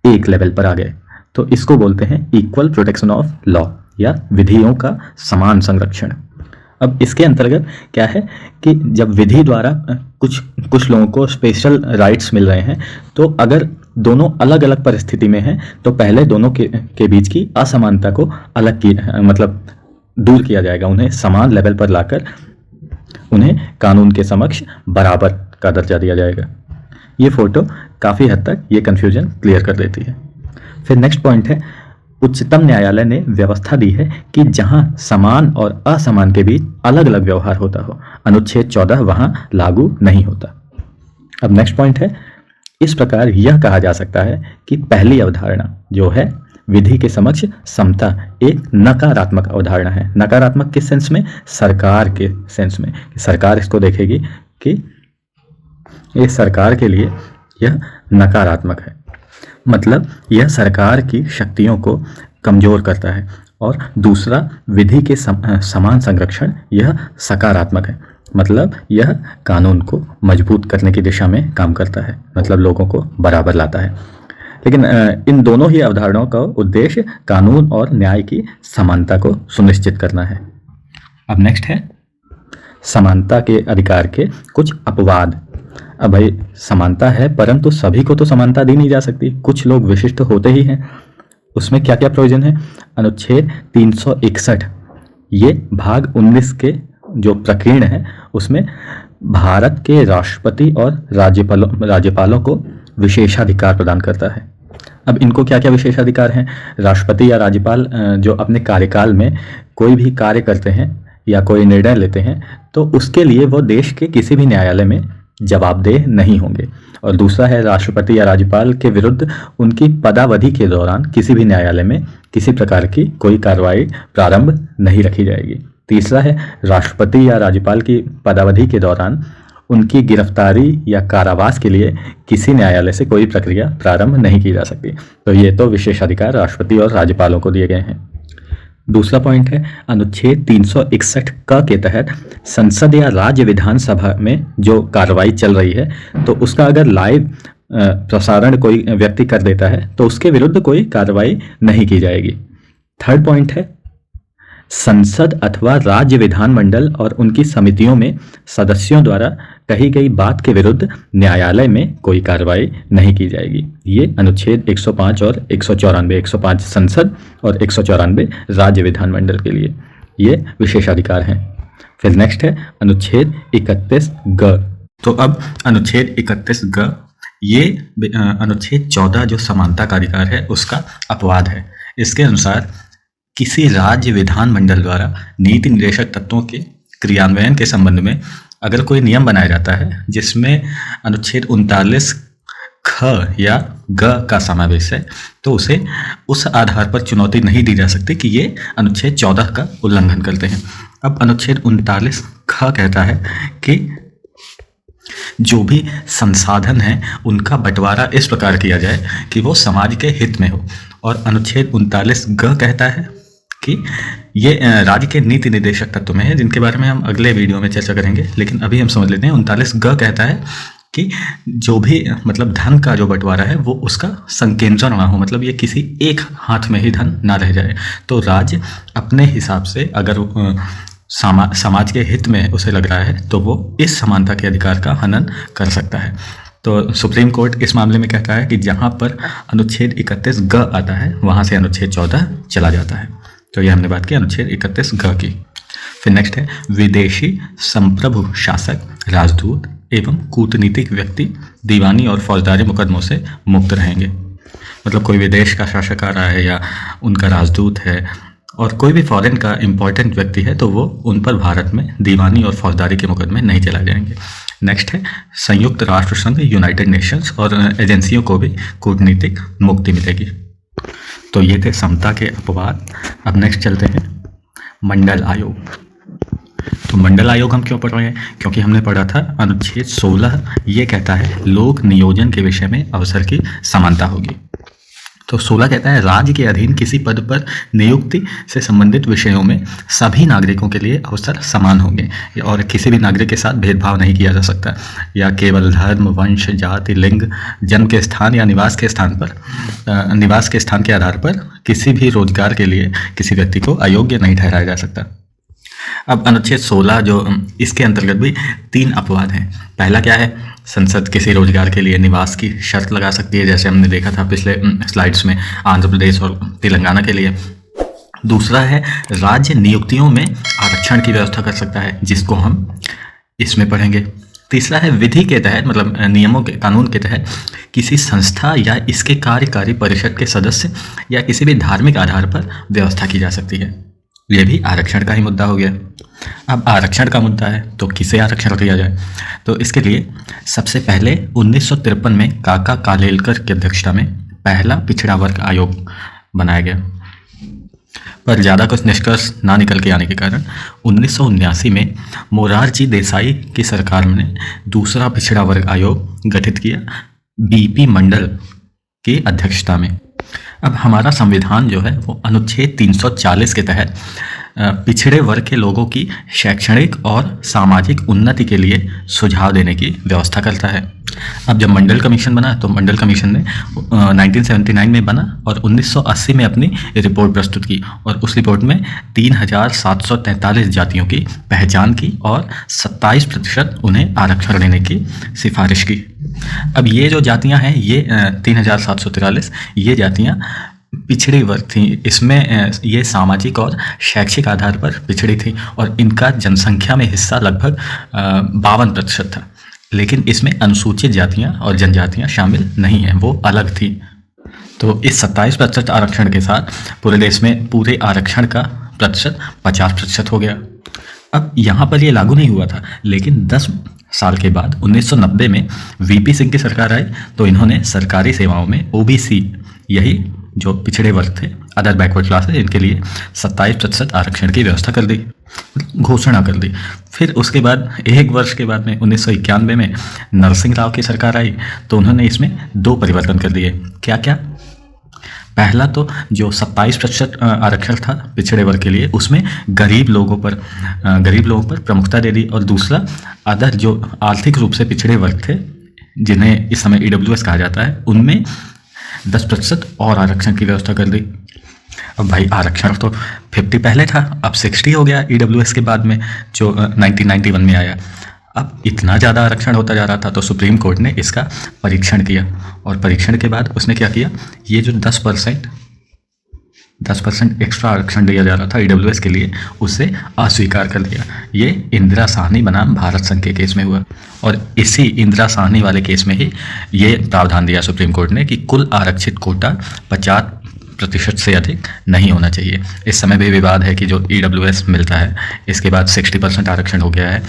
एक लेवल पर आ गए। तो इसको बोलते हैं इक्वल प्रोटेक्शन ऑफ लॉ या विधियों का समान संरक्षण। अब इसके अंतर्गत क्या है कि जब विधि द्वारा कुछ लोगों को स्पेशल राइट्स मिल रहे हैं, तो अगर दोनों अलग अलग परिस्थिति में हैं, तो पहले दोनों के बीच की असमानता को मतलब दूर किया जाएगा। उन्हें समान लेवल पर लाकर उन्हें कानून के समक्ष बराबर का दर्जा दिया जाएगा। ये फोटो काफ़ी हद तक ये कन्फ्यूजन क्लियर कर देती है। फिर नेक्स्ट पॉइंट है, उच्चतम न्यायालय ने व्यवस्था दी है कि जहां समान और असमान के बीच अलग अलग व्यवहार होता हो, अनुच्छेद 14 वहां लागू नहीं होता। अब नेक्स्ट पॉइंट है, इस प्रकार यह कहा जा सकता है कि पहली अवधारणा जो है विधि के समक्ष समता एक नकारात्मक अवधारणा है। नकारात्मक किस सेंस में? सरकार के सेंस में। सरकार इसको देखेगी कि ये सरकार के लिए यह नकारात्मक है, मतलब यह सरकार की शक्तियों को कमजोर करता है। और दूसरा, विधि के समान संरक्षण, यह सकारात्मक है, मतलब यह कानून को मजबूत करने की दिशा में काम करता है, मतलब लोगों को बराबर लाता है। लेकिन इन दोनों ही अवधारणाओं का उद्देश्य कानून और न्याय की समानता को सुनिश्चित करना है। अब नेक्स्ट है समानता के अधिकार के कुछ अपवाद। अब भाई समानता है, परंतु सभी को तो समानता दी नहीं जा सकती, कुछ लोग विशिष्ट होते ही हैं। उसमें क्या क्या प्रोविजन है? अनुच्छेद 361 ये भाग 19 के जो प्रकीर्ण है उसमें भारत के राष्ट्रपति और राज्यपालों को विशेषाधिकार प्रदान करता है। अब इनको क्या क्या विशेषाधिकार हैं? राष्ट्रपति या राज्यपाल जो अपने कार्यकाल में कोई भी कार्य करते हैं या कोई निर्णय लेते हैं, तो उसके लिए वो देश के किसी भी न्यायालय में जवाबदेह नहीं होंगे। और दूसरा है, राष्ट्रपति या राज्यपाल के विरुद्ध उनकी पदावधि के दौरान किसी भी न्यायालय में किसी प्रकार की कोई कार्रवाई प्रारंभ नहीं रखी जाएगी। तीसरा है, राष्ट्रपति या राज्यपाल की पदावधि के दौरान उनकी गिरफ्तारी या कारावास के लिए किसी न्यायालय से कोई प्रक्रिया प्रारंभ नहीं की जा सकती। तो ये तो विशेषाधिकार राष्ट्रपति और राज्यपालों को दिए गए हैं। दूसरा पॉइंट है, अनुच्छेद 361 क के तहत संसद या राज्य विधानसभा में जो कार्रवाई चल रही है, तो उसका अगर लाइव प्रसारण कोई व्यक्ति कर देता है तो उसके विरुद्ध कोई कार्रवाई नहीं की जाएगी। थर्ड पॉइंट है, संसद अथवा राज्य विधानमंडल और उनकी समितियों में सदस्यों द्वारा कही गई बात के विरुद्ध न्यायालय में कोई कार्रवाई नहीं की जाएगी। ये अनुच्छेद 105 और 194, 105 संसद और 194 राज्य विधानमंडल के लिए ये विशेषाधिकार हैं। फिर नेक्स्ट है अनुच्छेद 31 ग। तो अब अनुच्छेद 31 ग, ये अनुच्छेद 14 जो समानता का अधिकार है उसका अपवाद है। इसके अनुसार किसी राज्य विधानमंडल द्वारा नीति निर्देशक तत्वों के क्रियान्वयन के संबंध में अगर कोई नियम बनाया जाता है जिसमें अनुच्छेद 39 ख या ग का समावेश है तो उसे उस आधार पर चुनौती नहीं दी जा सकती कि ये अनुच्छेद 14 का उल्लंघन करते हैं। अब अनुच्छेद 39 ख कहता है कि जो भी संसाधन है उनका बंटवारा इस प्रकार किया जाए कि वो समाज के हित में हो। और अनुच्छेद 39 ग कहता है कि ये राज्य के नीति निर्देशक तत्व में है, जिनके बारे में हम अगले वीडियो में चर्चा करेंगे, लेकिन अभी हम समझ लेते हैं। 39 ग कहता है कि जो भी मतलब धन का जो बंटवारा है वो उसका संकेंद्रण ना हो, मतलब ये किसी एक हाथ में ही धन ना रह जाए। तो राज्य अपने हिसाब से अगर समाज के हित में उसे लग रहा है तो वो इस समानता के अधिकार का हनन कर सकता है। तो सुप्रीम कोर्ट इस मामले में कहता है कि जहाँ पर अनुच्छेद 31 ग आता है वहाँ से अनुच्छेद 14 चला जाता है। तो ये हमने बात की अनुच्छेद 31 ग की। फिर नेक्स्ट है विदेशी संप्रभु शासक, राजदूत एवं कूटनीतिक व्यक्ति दीवानी और फौजदारी मुकदमों से मुक्त रहेंगे। मतलब कोई विदेश का शासक आ रहा है या उनका राजदूत है और कोई भी फॉरेन का इम्पोर्टेंट व्यक्ति है तो वो उन पर भारत में दीवानी और फौजदारी के मुकदमे नहीं चलाए जाएंगे। नेक्स्ट है संयुक्त राष्ट्र संघ, यूनाइटेड नेशंस और एजेंसियों को भी कूटनीतिक मुक्ति मिलेगी। तो ये थे समता के अपवाद। अब नेक्स्ट चलते हैं मंडल आयोग। तो मंडल आयोग हम क्यों पढ़ रहे हैं? क्योंकि हमने पढ़ा था अनुच्छेद 16 ये कहता है लोक नियोजन के विषय में अवसर की समानता होगी। तो 16 कहता है राज्य के अधीन किसी पद पर नियुक्ति से संबंधित विषयों में सभी नागरिकों के लिए अवसर समान होंगे और किसी भी नागरिक के साथ भेदभाव नहीं किया जा सकता, या केवल धर्म, वंश, जाति, लिंग, जन्म के स्थान या निवास के स्थान के आधार पर किसी भी रोजगार के लिए किसी व्यक्ति को अयोग्य नहीं ठहराया जा सकता। अब अनुच्छेद 16 जो इसके अंतर्गत भी 3 अपवाद हैं। पहला क्या है? संसद किसी रोजगार के लिए निवास की शर्त लगा सकती है, जैसे हमने देखा था पिछले स्लाइड्स में आंध्र प्रदेश और तेलंगाना के लिए। दूसरा है राज्य नियुक्तियों में आरक्षण की व्यवस्था कर सकता है, जिसको हम इसमें पढ़ेंगे। तीसरा है विधि के तहत, मतलब नियमों के कानून के तहत किसी संस्था या इसके कार्यकारी परिषद के सदस्य या किसी भी धार्मिक आधार पर व्यवस्था की जा सकती है। ये भी आरक्षण का ही मुद्दा हो गया। अब आरक्षण का मुद्दा है तो किसे आरक्षण दिया जाए? तो इसके लिए सबसे पहले 1953 में काका कालेलकर की अध्यक्षता में पहला पिछड़ा वर्ग आयोग बनाया गया, पर ज़्यादा कुछ निष्कर्ष ना निकल के आने के कारण 1979 में मोरारजी देसाई की सरकार ने दूसरा पिछड़ा वर्ग आयोग गठित किया, बीपी मंडल की अध्यक्षता में। अब हमारा संविधान जो है वो अनुच्छेद 340 के तहत पिछड़े वर्ग के लोगों की शैक्षणिक और सामाजिक उन्नति के लिए सुझाव देने की व्यवस्था करता है। अब जब मंडल कमीशन बना तो मंडल कमीशन ने 1979 में बना और 1980 में अपनी रिपोर्ट प्रस्तुत की और उस रिपोर्ट में 3743 जातियों की पहचान की और 27% उन्हें आरक्षण देने की सिफारिश की। अब ये जो जातियां हैं ये 3743 ये जातियां पिछड़ी वर्ग थी। इसमें ये सामाजिक और शैक्षिक आधार पर पिछड़ी थी और इनका जनसंख्या में हिस्सा लगभग 52% था, लेकिन इसमें अनुसूचित जातियां और जनजातियां शामिल नहीं हैं, वो अलग थी। तो इस 27% आरक्षण के साथ पूरे देश में पूरे आरक्षण का प्रतिशत 50% हो गया। अब यहाँ पर ये लागू नहीं हुआ था, लेकिन 10 साल के बाद 1990 में वीपी सिंह की सरकार आई तो इन्होंने सरकारी सेवाओं में ओबीसी, यही जो पिछड़े वर्ग थे, अदर बैकवर्ड क्लास है, इनके लिए 27% आरक्षण की व्यवस्था कर दी, घोषणा कर दी। फिर उसके बाद 1 वर्ष के बाद में 1991 में नरसिंह राव की सरकार आई तो उन्होंने इसमें 2 परिवर्तन कर दिए। क्या क्या? पहला तो जो 27% आरक्षण था पिछड़े वर्ग के लिए उसमें गरीब लोगों पर प्रमुखता दे दी, और दूसरा अदर जो आर्थिक रूप से पिछड़े वर्ग थे जिन्हें इस समय EWS कहा जाता है, उनमें 10% और आरक्षण की व्यवस्था कर दी। अब भाई आरक्षण तो 50 पहले था, अब 60 हो गया EWS के बाद में, जो 1991 में आया। अब इतना ज़्यादा आरक्षण होता जा रहा था तो सुप्रीम कोर्ट ने इसका परीक्षण किया, और परीक्षण के बाद उसने क्या किया, ये जो 10% एक्स्ट्रा आरक्षण दिया जा रहा था EWS के लिए, उसे अस्वीकार कर दिया। ये इंदिरा साहनी बनाम भारत संघ के केस में हुआ, और इसी इंदिरा साहनी वाले केस में ही ये प्रावधान दिया सुप्रीम कोर्ट ने कि कुल आरक्षित कोटा 50% से अधिक नहीं होना चाहिए। इस समय भी विवाद है कि जो EWS मिलता है, इसके बाद 60% आरक्षण हो गया है,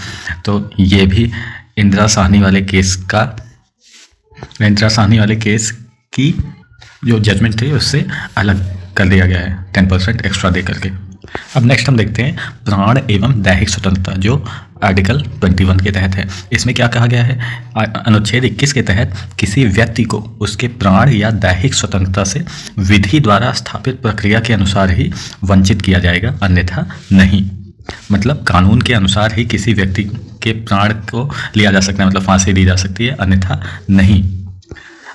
तो ये भी इंदिरा साहनी वाले केस की जो जजमेंट थी उससे अलग कर दिया गया है, 10% एक्स्ट्रा दे करके। अब नेक्स्ट हम देखते हैं प्राण एवं दैहिक स्वतंत्रता, जो आर्टिकल 21 के तहत है। इसमें क्या कहा गया है, अनुच्छेद 21 के तहत किसी व्यक्ति को उसके प्राण या दैहिक स्वतंत्रता से विधि द्वारा स्थापित प्रक्रिया के अनुसार ही वंचित किया जाएगा, अन्यथा नहीं। मतलब कानून के अनुसार ही किसी व्यक्ति के प्राण को लिया जा सकता है, मतलब फांसी दी जा सकती है, अन्यथा नहीं।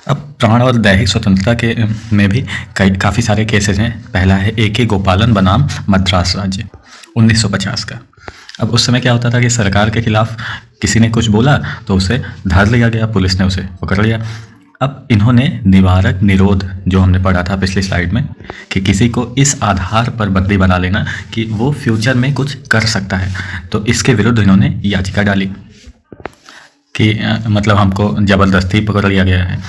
अब प्राण और दैहिक स्वतंत्रता के में भी काफ़ी सारे केसेस हैं। पहला है AK गोपालन बनाम मद्रास राज्य, 1950 का। अब उस समय क्या होता था कि सरकार के खिलाफ किसी ने कुछ बोला तो उसे धर लिया गया, पुलिस ने उसे पकड़ लिया। अब इन्होंने निवारक निरोध, जो हमने पढ़ा था पिछली स्लाइड में, कि किसी को इस आधार पर बंदी बना लेना कि वो फ्यूचर में कुछ कर सकता है, तो इसके विरुद्ध इन्होंने याचिका डाली कि मतलब हमको ज़बरदस्ती पकड़ लिया गया है।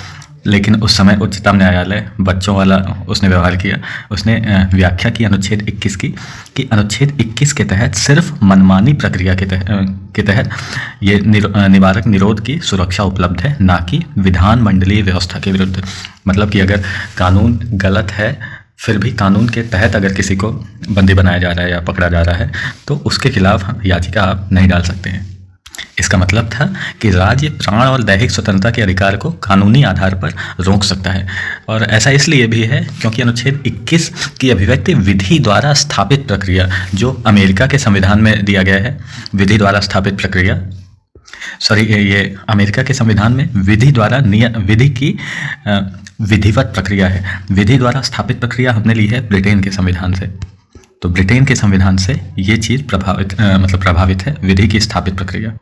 लेकिन उस समय उच्चतम न्यायालय बच्चों वाला उसने व्यवहार किया। उसने व्याख्या की अनुच्छेद 21 की, कि अनुच्छेद 21 के तहत सिर्फ मनमानी प्रक्रिया के तहत ये निवारक निरोध की सुरक्षा उपलब्ध है, ना कि विधानमंडलीय व्यवस्था के विरुद्ध। मतलब कि अगर कानून गलत है फिर भी कानून के तहत अगर किसी को बंदी बनाया जा रहा है या पकड़ा जा रहा है तो उसके खिलाफ याचिका आप नहीं डाल सकते हैं। इसका मतलब था कि राज्य प्राण और दैहिक स्वतंत्रता के अधिकार को कानूनी आधार पर रोक सकता है, और ऐसा इसलिए भी है क्योंकि अनुच्छेद 21 की अभिव्यक्ति विधि द्वारा स्थापित प्रक्रिया, जो अमेरिका के संविधान में दिया गया है, विधि द्वारा स्थापित प्रक्रिया, ये अमेरिका के संविधान में विधि द्वारा विधि की विधिवत प्रक्रिया है। विधि द्वारा स्थापित प्रक्रिया हमने ली है ब्रिटेन के संविधान से, तो ब्रिटेन के संविधान से ये चीज़ प्रभावित है, विधि की स्थापित प्रक्रिया।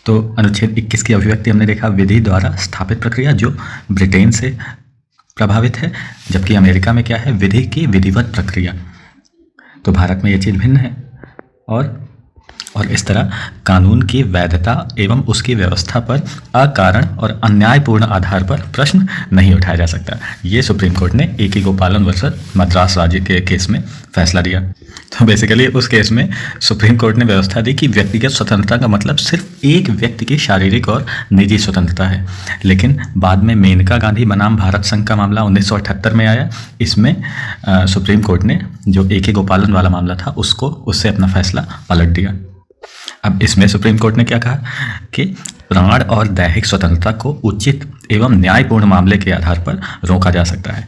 तो अनुच्छेद 21 की अभिव्यक्ति हमने देखा विधि द्वारा स्थापित प्रक्रिया, जो ब्रिटेन से प्रभावित है, जबकि अमेरिका में क्या है, विधि की विधिवत प्रक्रिया। तो भारत में ये चीज़ भिन्न है, और इस तरह कानून की वैधता एवं उसकी व्यवस्था पर अकारण और अन्यायपूर्ण आधार पर प्रश्न नहीं उठाया जा सकता। ये सुप्रीम कोर्ट ने AK गोपालन वर्सेस मद्रास राज्य के केस में फैसला दिया। तो बेसिकली उस केस में सुप्रीम कोर्ट ने व्यवस्था दी कि व्यक्तिगत स्वतंत्रता का मतलब सिर्फ एक व्यक्ति की शारीरिक और निजी स्वतंत्रता है। लेकिन बाद में मेनका गांधी बनाम भारत संघ का मामला 1978 में आया। इसमें सुप्रीम कोर्ट ने जो AK गोपालन वाला मामला था उससे अपना फैसला पलट दिया। अब इसमें सुप्रीम कोर्ट ने क्या कहा कि प्राण और दैहिक स्वतंत्रता को उचित एवं न्यायपूर्ण मामले के आधार पर रोका जा सकता है।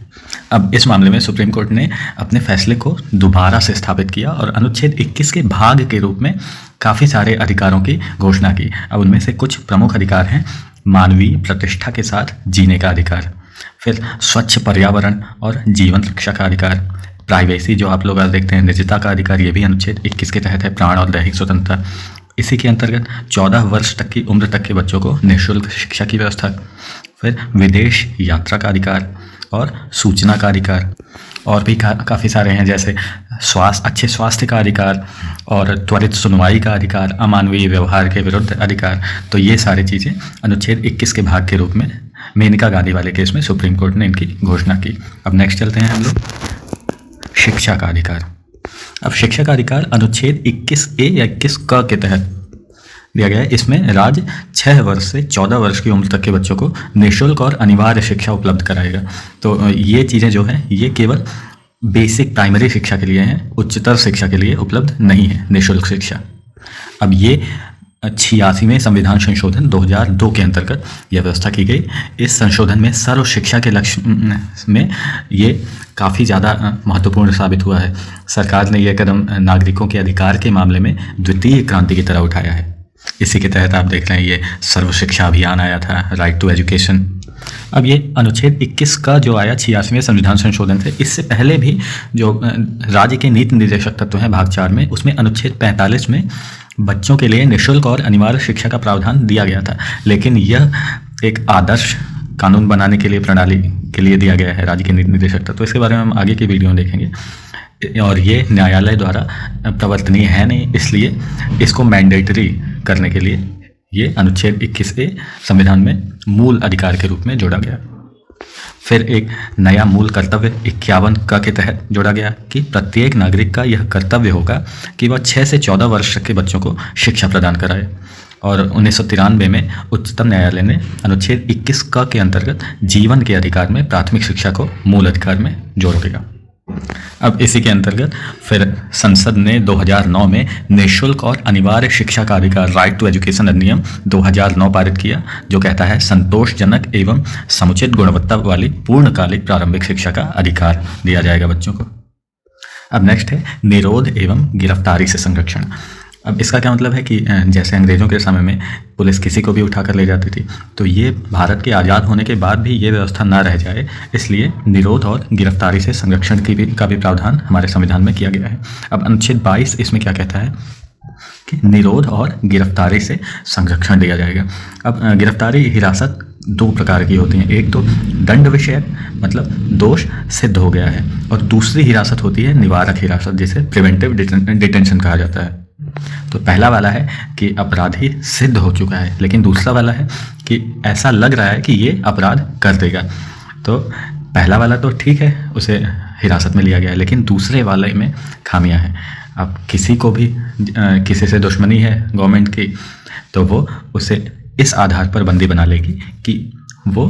अब इस मामले में सुप्रीम कोर्ट ने अपने फैसले को दोबारा से स्थापित किया और अनुच्छेद 21 के भाग के रूप में काफ़ी सारे अधिकारों की घोषणा की। अब उनमें से कुछ प्रमुख अधिकार हैं, मानवीय प्रतिष्ठा के साथ जीने का अधिकार, फिर स्वच्छ पर्यावरण और जीवन रक्षा का अधिकार, प्राइवेसी जो आप लोग आज देखते हैं, निजता का अधिकार, ये भी अनुच्छेद 21 के तहत है, प्राण और दैहिक स्वतंत्रता। इसी के अंतर्गत 14 वर्ष तक की उम्र तक के बच्चों को निःशुल्क शिक्षा की व्यवस्था, फिर विदेश यात्रा का अधिकार और सूचना का अधिकार, और भी काफ़ी सारे हैं, जैसे अच्छे स्वास्थ्य का अधिकार और त्वरित सुनवाई का अधिकार, अमानवीय व्यवहार के विरुद्ध अधिकार। तो ये सारी चीज़ें अनुच्छेद 21 के भाग के रूप में मेनका गांधी वाले केस में सुप्रीम कोर्ट ने इनकी घोषणा की। अब नेक्स्ट चलते हैं हम लोग शिक्षा का अधिकार। अब शिक्षा का अधिकार अनुच्छेद 21A या 21क के तहत दिया गया है। इसमें राज्य 6 वर्ष से 14 वर्ष की उम्र तक के बच्चों को निःशुल्क और अनिवार्य शिक्षा उपलब्ध कराएगा। तो ये चीज़ें जो हैं ये केवल बेसिक प्राइमरी शिक्षा के लिए हैं, उच्चतर शिक्षा के लिए उपलब्ध नहीं है निःशुल्क शिक्षा। अब ये 86वें संविधान संशोधन 2002 के अंतर्गत यह व्यवस्था की गई। इस संशोधन में सर्व शिक्षा के लक्ष्य में ये काफ़ी ज़्यादा महत्वपूर्ण साबित हुआ है। सरकार ने यह कदम नागरिकों के अधिकार के मामले में द्वितीय क्रांति की तरह उठाया है। इसी के तहत आप देख रहे हैं ये सर्व शिक्षा अभियान आया था, राइट टू एजुकेशन। अब ये अनुच्छेद 21 का जो आया 86वें संविधान संशोधन थे, इससे पहले भी जो राज्य के नीति निर्देशक तत्व हैं भाग 4 में, उसमें अनुच्छेद 45 में बच्चों के लिए निःशुल्क और अनिवार्य शिक्षा का प्रावधान दिया गया था, लेकिन यह एक आदर्श कानून बनाने के लिए, प्रणाली के लिए दिया गया है राज्य के नीति निर्देशक तत्व। इसके बारे में हम आगे की वीडियो में देखेंगे, और ये न्यायालय द्वारा प्रवर्तनीय है नहीं, इसलिए इसको मैंडेटरी करने के लिए ये अनुच्छेद 21A संविधान में मूल अधिकार के रूप में जोड़ा गया। फिर एक नया मूल कर्तव्य 51 क के तहत जोड़ा गया कि प्रत्येक नागरिक का यह कर्तव्य होगा कि वह 6 से 14 वर्ष के बच्चों को शिक्षा प्रदान कराए। और 1993 में उच्चतम न्यायालय ने अनुच्छेद 21 क के अंतर्गत जीवन के अधिकार में प्राथमिक शिक्षा को मूल अधिकार में जोड़ दिया। अब इसी के अंतर्गत फिर संसद ने 2009 में निःशुल्क और अनिवार्य शिक्षा का अधिकार, राइट टू एजुकेशन अधिनियम 2009 पारित किया, जो कहता है संतोषजनक एवं समुचित गुणवत्ता वाली पूर्णकालिक प्रारंभिक शिक्षा का अधिकार दिया जाएगा बच्चों को। अब नेक्स्ट है निरोध एवं गिरफ्तारी से संरक्षण। अब इसका क्या मतलब है कि जैसे अंग्रेज़ों के समय में पुलिस किसी को भी उठाकर ले जाती थी, तो ये भारत के आज़ाद होने के बाद भी ये व्यवस्था ना रह जाए, इसलिए निरोध और गिरफ्तारी से संरक्षण का भी प्रावधान हमारे संविधान में किया गया है। अब अनुच्छेद 22 इसमें क्या कहता है कि निरोध और गिरफ्तारी से संरक्षण दिया जाएगा। अब गिरफ्तारी हिरासत 2 प्रकार की होती हैं, एक तो दंड विषयक, मतलब दोष सिद्ध हो गया है, और दूसरी हिरासत होती है निवारक हिरासत, जिसे प्रिवेंटिव डिटेंशन कहा जाता है। तो पहला वाला है कि अपराधी सिद्ध हो चुका है, लेकिन दूसरा वाला है कि ऐसा लग रहा है कि ये अपराध कर देगा। तो पहला वाला तो ठीक है, उसे हिरासत में लिया गया है, लेकिन दूसरे वाले में खामियां हैं। अब किसी को भी किसी से दुश्मनी है गवर्नमेंट की, तो वो उसे इस आधार पर बंदी बना लेगी कि वो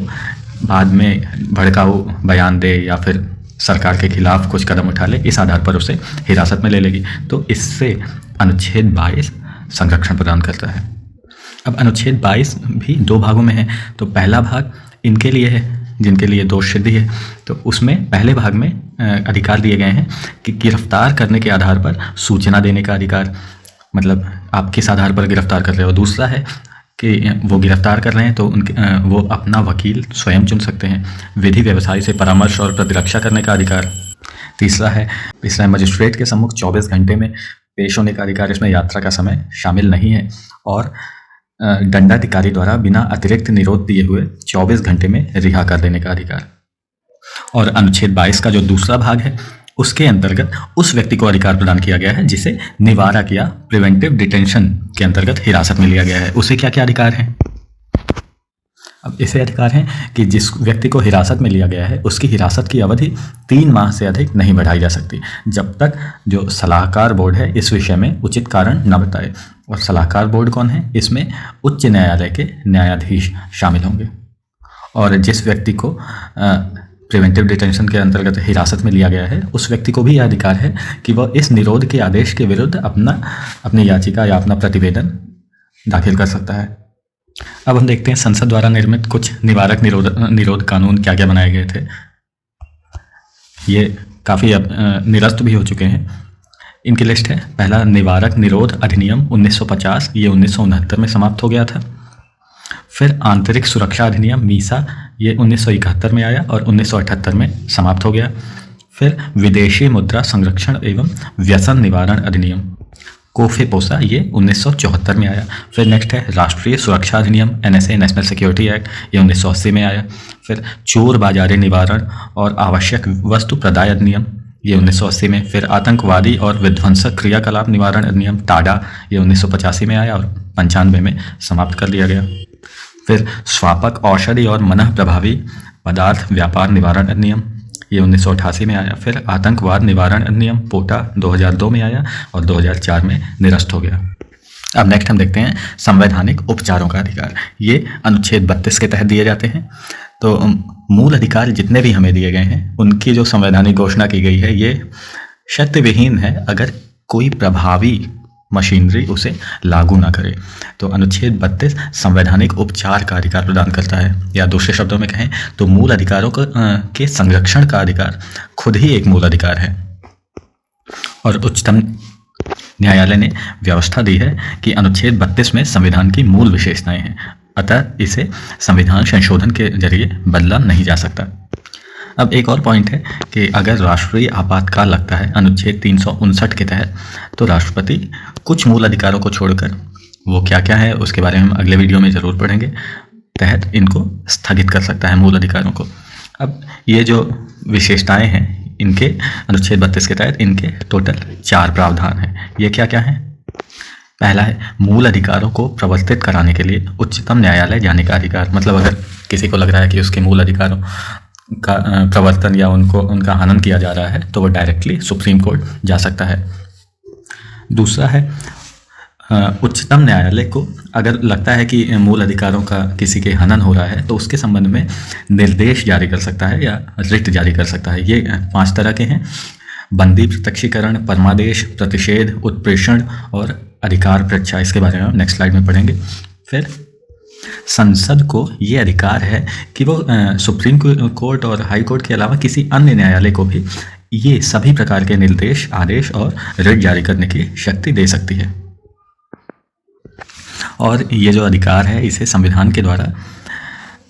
बाद में भड़काऊ बयान दे या फिर सरकार के खिलाफ कुछ कदम उठा ले, इस आधार पर उसे हिरासत में ले लेगी। तो इससे अनुच्छेद 22 संरक्षण प्रदान करता है। अब अनुच्छेद 22 भी 2 भागों में है। तो पहला भाग इनके लिए है जिनके लिए दोष सिद्धि है, तो उसमें पहले भाग में अधिकार दिए गए हैं कि गिरफ्तार करने के आधार पर सूचना देने का अधिकार, मतलब आप किस आधार पर गिरफ्तार कर रहे हो। दूसरा है कि वो गिरफ्तार कर रहे हैं तो वो अपना वकील स्वयं चुन सकते हैं। विधि व्यवसाय से परामर्श और प्रतिरक्षा करने का अधिकार। तीसरा है मजिस्ट्रेट के सम्मुख 24 घंटे में पेश होने का अधिकार। इसमें यात्रा का समय शामिल नहीं है। और दंडाधिकारी द्वारा बिना अतिरिक्त निरोध दिए हुए 24 घंटे में रिहा कर देने का अधिकार। और अनुच्छेद 22 का जो दूसरा भाग है, उसके अंतर्गत उस व्यक्ति को अधिकार प्रदान किया गया है जिसे निवारक या प्रिवेंटिव डिटेंशन के अंतर्गत हिरासत में लिया गया है। उसे क्या क्या अधिकार हैं? अब इसे अधिकार हैं कि जिस व्यक्ति को हिरासत में लिया गया है उसकी हिरासत की अवधि 3 माह से अधिक नहीं बढ़ाई जा सकती, जब तक जो सलाहकार बोर्ड है इस विषय में उचित कारण न बताए। और सलाहकार बोर्ड कौन है? इसमें उच्च न्यायालय के न्यायाधीश शामिल होंगे। और जिस व्यक्ति को प्रिवेंटिव डिटेंशन के अंतर्गत हिरासत में लिया गया है, उस व्यक्ति को भी यह अधिकार है कि वह इस निरोध के आदेश के विरुद्ध अपनी याचिका या अपना प्रतिवेदन दाखिल कर सकता है। अब हम देखते हैं संसद द्वारा निर्मित कुछ निवारक निरोध कानून क्या क्या बनाए गए थे। ये काफ़ी अब निरस्त भी हो चुके हैं। इनकी लिस्ट है। पहला निवारक निरोध अधिनियम 1950, ये 1969 में समाप्त हो गया था। फिर आंतरिक सुरक्षा अधिनियम मीसा, ये 1971 में आया और 1978 में समाप्त हो गया। फिर विदेशी मुद्रा संरक्षण एवं व्यसन निवारण अधिनियम कोफेपोसा, ये 1974 में आया। फिर नेक्स्ट है राष्ट्रीय सुरक्षा अधिनियम NSA, नेशनल सिक्योरिटी एक्ट, ये 1980 में आया। फिर चोर बाजारी निवारण और आवश्यक वस्तु प्रदाय अधिनियम, ये 1980 में। फिर आतंकवादी और विध्वंसक क्रियाकलाप निवारण अधिनियम टाडा, ये 1985 में आया और 95 में समाप्त कर दिया गया। फिर स्वापक औषधि और मनः प्रभावी पदार्थ व्यापार निवारण अधिनियम, ये 1988 में आया। फिर आतंकवाद निवारण अधिनियम पोटा 2002 में आया और 2004 में निरस्त हो गया। अब नेक्स्ट हम देखते हैं संवैधानिक उपचारों का अधिकार। ये अनुच्छेद 32 के तहत दिए जाते हैं। तो मूल अधिकार जितने भी हमें दिए गए हैं उनकी जो संवैधानिक घोषणा की गई है, ये शर्त विहीन है अगर कोई प्रभावी मशीनरी उसे लागू ना करे। तो अनुच्छेद 32 संवैधानिक उपचार का अधिकार प्रदान करता है, या दूसरे शब्दों में कहें तो मूल अधिकारों के संरक्षण का अधिकार खुद ही एक मूल अधिकार है। और न्यायालय ने व्यवस्था दी है कि अनुच्छेद 32 में संविधान की मूल विशेषताएं हैं, अतः इसे संविधान संशोधन के जरिए बदला नहीं जा सकता। अब एक और पॉइंट है कि अगर राष्ट्रीय आपातकाल लगता है अनुच्छेद 359 के तहत, तो राष्ट्रपति कुछ मूल अधिकारों को छोड़कर, वो क्या क्या है उसके बारे में हम अगले वीडियो में ज़रूर पढ़ेंगे, तहत इनको स्थगित कर सकता है मूल अधिकारों को। अब ये जो विशेषताएं हैं इनके अनुच्छेद 32 के तहत इनके टोटल 4 प्रावधान हैं। ये क्या क्या हैं? पहला है मूल अधिकारों को प्रवर्तित कराने के लिए उच्चतम न्यायालय जाने का अधिकार। मतलब अगर किसी को लग रहा है कि उसके मूल अधिकारों का प्रवर्तन या उनका हनन किया जा रहा है, तो वो डायरेक्टली सुप्रीम कोर्ट जा सकता है। दूसरा है उच्चतम न्यायालय को अगर लगता है कि मूल अधिकारों का किसी के हनन हो रहा है, तो उसके संबंध में निर्देश जारी कर सकता है या रिट जारी कर सकता है। ये 5 तरह के हैं: बंदी, प्रत्यक्षीकरण, परमादेश, प्रतिषेध, उत्प्रेषण और अधिकार परीक्षा। इसके बारे में हम नेक्स्ट स्लाइड में पढ़ेंगे। फिर संसद को ये अधिकार है कि वो सुप्रीम कोर्ट और हाई कोर्ट के अलावा किसी अन्य न्यायालय को भी ये सभी प्रकार के निर्देश, आदेश और रिट जारी करने की शक्ति दे सकती है। और ये जो अधिकार है इसे संविधान के द्वारा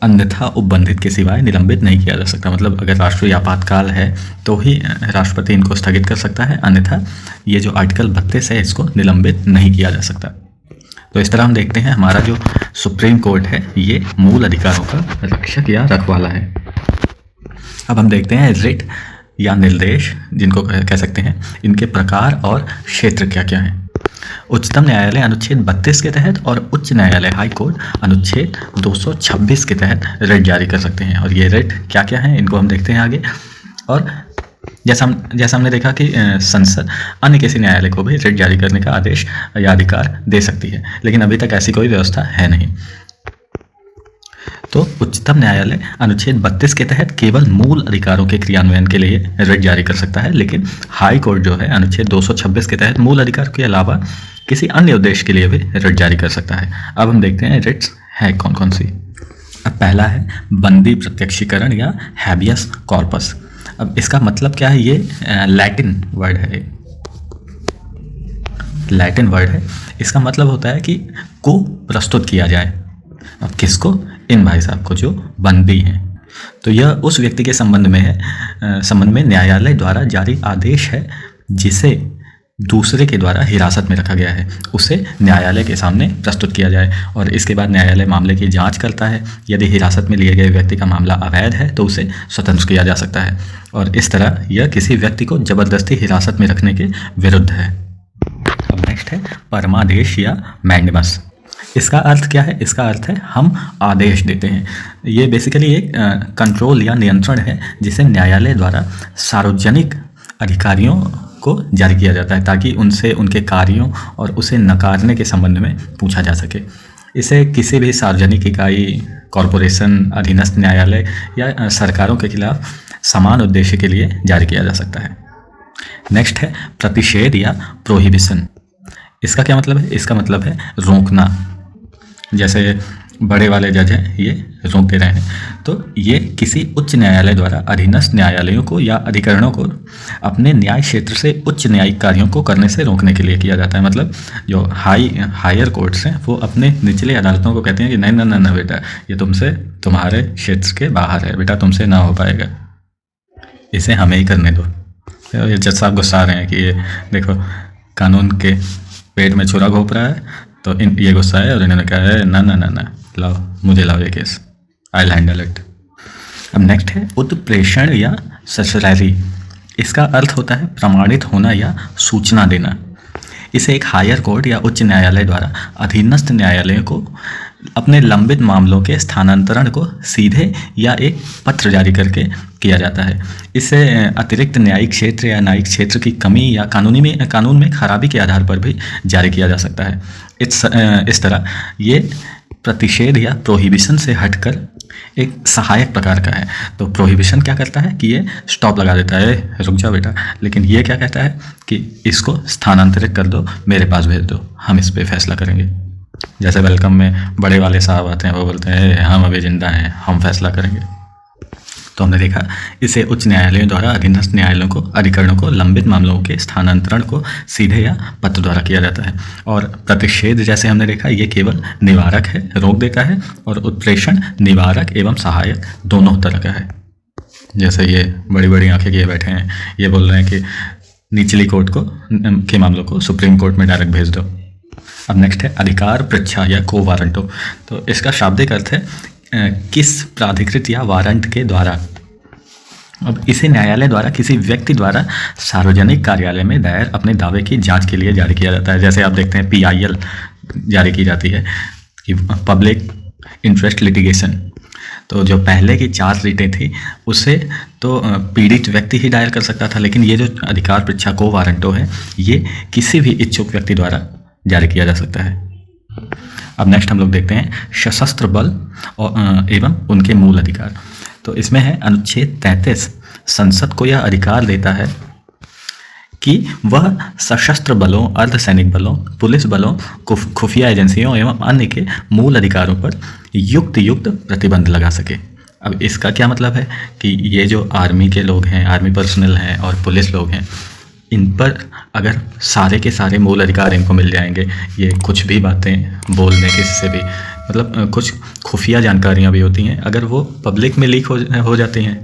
अन्यथा उपबंधित के सिवाय निलंबित नहीं किया जा सकता। मतलब अगर राष्ट्रीय आपातकाल है तो ही राष्ट्रपति इनको स्थगित कर सकता है, अन्यथा ये जो आर्टिकल 32 है इसको निलंबित नहीं किया जा सकता। तो इस तरह हम देखते हैं हमारा जो सुप्रीम कोर्ट है ये मूल अधिकारों का रक्षक या रखवाला है। अब हम देखते हैं रिट या निर्देश जिनको कह सकते हैं, इनके प्रकार और क्षेत्र क्या क्या हैं। उच्चतम न्यायालय अनुच्छेद 32 के तहत और उच्च न्यायालय हाई कोर्ट अनुच्छेद 226 के तहत रिट जारी कर सकते हैं। और ये रिट क्या क्या है इनको हम देखते हैं आगे। और जैसा हमने देखा कि संसद अन्य किसी न्यायालय को भी रिट जारी करने का आदेश या अधिकार दे सकती है, लेकिन अभी तक ऐसी कोई व्यवस्था है नहीं। तो उच्चतम न्यायालय अनुच्छेद 32 के तहत केवल मूल अधिकारों के क्रियान्वयन के लिए रिट जारी कर सकता है, लेकिन हाई कोर्ट जो है अनुच्छेद 226 के तहत मूल अधिकार के अलावा किसी अन्य उद्देश्य के लिए भी रिट जारी कर सकता है। अब हम देखते हैं रिट्स है कौन कौन सी। अब पहला है बंदी प्रत्यक्षीकरण या हैबियस कॉर्पस। अब इसका मतलब क्या है? ये लैटिन वर्ड है, लैटिन वर्ड है। इसका मतलब होता है कि को प्रस्तुत किया जाए। अब किसको? इन भाई साहब को जो बंदी हैं। तो यह उस व्यक्ति के संबंध में है, संबंध में न्यायालय द्वारा जारी आदेश है जिसे दूसरे के द्वारा हिरासत में रखा गया है, उसे न्यायालय के सामने प्रस्तुत किया जाए और इसके बाद न्यायालय मामले की जांच करता है। यदि हिरासत में लिए गए व्यक्ति का मामला अवैध है तो उसे स्वतंत्र किया जा सकता है। और इस तरह यह किसी व्यक्ति को जबरदस्ती हिरासत में रखने के विरुद्ध है। अब नेक्स्ट है परमादेश या मैंडेमस। इसका अर्थ क्या है? इसका अर्थ है हम आदेश देते हैं। ये बेसिकली एक कंट्रोल या नियंत्रण है जिसे न्यायालय द्वारा सार्वजनिक अधिकारियों को जारी किया जाता है ताकि उनसे उनके कार्यों और उसे नकारने के संबंध में पूछा जा सके। इसे किसी भी सार्वजनिक इकाई, कॉरपोरेशन, अधीनस्थ न्यायालय या सरकारों के खिलाफ समान उद्देश्य के लिए जारी किया जा सकता है। नेक्स्ट है प्रतिषेध या प्रोहिबिशन। इसका क्या मतलब है? इसका मतलब है रोकना। जैसे बड़े वाले जज हैं, ये रोक दे रहे हैं, तो ये किसी उच्च न्यायालय द्वारा अधीनस्थ न्यायालयों को या अधिकरणों को अपने न्याय क्षेत्र से उच्च न्यायिक कार्यों को करने से रोकने के लिए किया जाता है। मतलब जो हायर कोर्ट्स हैं वो अपने निचले अदालतों को कहते हैं कि नहीं ना ना ना बेटा, ये तुमसे तुम्हारे क्षेत्र के बाहर है, बेटा तुमसे ना हो पाएगा, इसे हमें ही करने दो। ये जज साहब गुस्सा रहे हैं कि ये देखो कानून के पेट में छुरा घोंप रहा है, तो ये गुस्सा है और इन्होंने कहा है ना ना ना ना, लाओ मुझे लाओ ये केस, आई हैंडल इट। अब नेक्स्ट है उत्प्रेषण या ससुरारी। इसका अर्थ होता है प्रमाणित होना या सूचना देना। इसे एक हायर कोर्ट या उच्च न्यायालय द्वारा अधीनस्थ न्यायालयों को अपने लंबित मामलों के स्थानांतरण को सीधे या एक पत्र जारी करके किया जाता है। इससे अतिरिक्त न्यायिक क्षेत्र या न्यायिक क्षेत्र की कमी या कानून में खराबी के आधार पर भी जारी किया जा सकता है। इस तरह ये प्रतिषेध या प्रोहिबिशन से हटकर एक सहायक प्रकार का है। तो प्रोहिबिशन क्या करता है कि ये स्टॉप लगा देता है, रुक जाओ बेटा, लेकिन ये क्या कहता है कि इसको स्थानांतरित कर दो, मेरे पास भेज दो, हम इस पर फैसला करेंगे। जैसे वेलकम में बड़े वाले साहब आते हैं, वो बोलते हैं हम अभी जिंदा हैं, हम फैसला करेंगे। तो हमने देखा इसे उच्च न्यायालयों द्वारा अधीनस्थ न्यायालयों को अधिकरणों को लंबित मामलों के स्थानांतरण को सीधे या पत्र द्वारा किया जाता है। और प्रतिषेध जैसे हमने देखा ये केवल निवारक है, रोक देता है, और उत्प्रेषण निवारक एवं सहायक दोनों तरह का है। जैसे ये बड़ी बड़ी आंखें किए बैठे हैं, ये बोल रहे हैं कि निचली कोर्ट को के मामलों को सुप्रीम कोर्ट में डायरेक्ट भेज दो। अब नेक्स्ट है अधिकार पृच्छा या को वारंटो। तो इसका शाब्दिक अर्थ है किस प्राधिकृत या वारंट के द्वारा। अब इसे न्यायालय द्वारा किसी व्यक्ति द्वारा सार्वजनिक कार्यालय में दायर अपने दावे की जांच के लिए जारी किया जाता है। जैसे आप देखते हैं PIL जारी की जाती है कि पब्लिक इंटरेस्ट लिटिगेशन। तो जो पहले की 4 रीटें थी उसे तो पीड़ित व्यक्ति ही दायर कर सकता था, लेकिन ये जो अधिकार पृच्छा को वारंटो है ये किसी भी इच्छुक व्यक्ति द्वारा जारी किया जा सकता है। अब नेक्स्ट हम लोग देखते हैं सशस्त्र बल और एवं उनके मूल अधिकार। तो इसमें है अनुच्छेद 33 संसद को यह अधिकार देता है कि वह सशस्त्र बलों, अर्धसैनिक बलों, पुलिस बलों, खुफिया एजेंसियों एवं अन्य के मूल अधिकारों पर युक्त प्रतिबंध लगा सके। अब इसका क्या मतलब है कि ये जो आर्मी के लोग हैं, आर्मी पर्सनल हैं और पुलिस लोग हैं, इन पर अगर सारे के सारे मूल अधिकार इनको मिल जाएंगे, ये कुछ भी बातें बोल दें किसी से भी, मतलब कुछ खुफिया जानकारियाँ भी होती हैं, अगर वो पब्लिक में लीक हो जाती हैं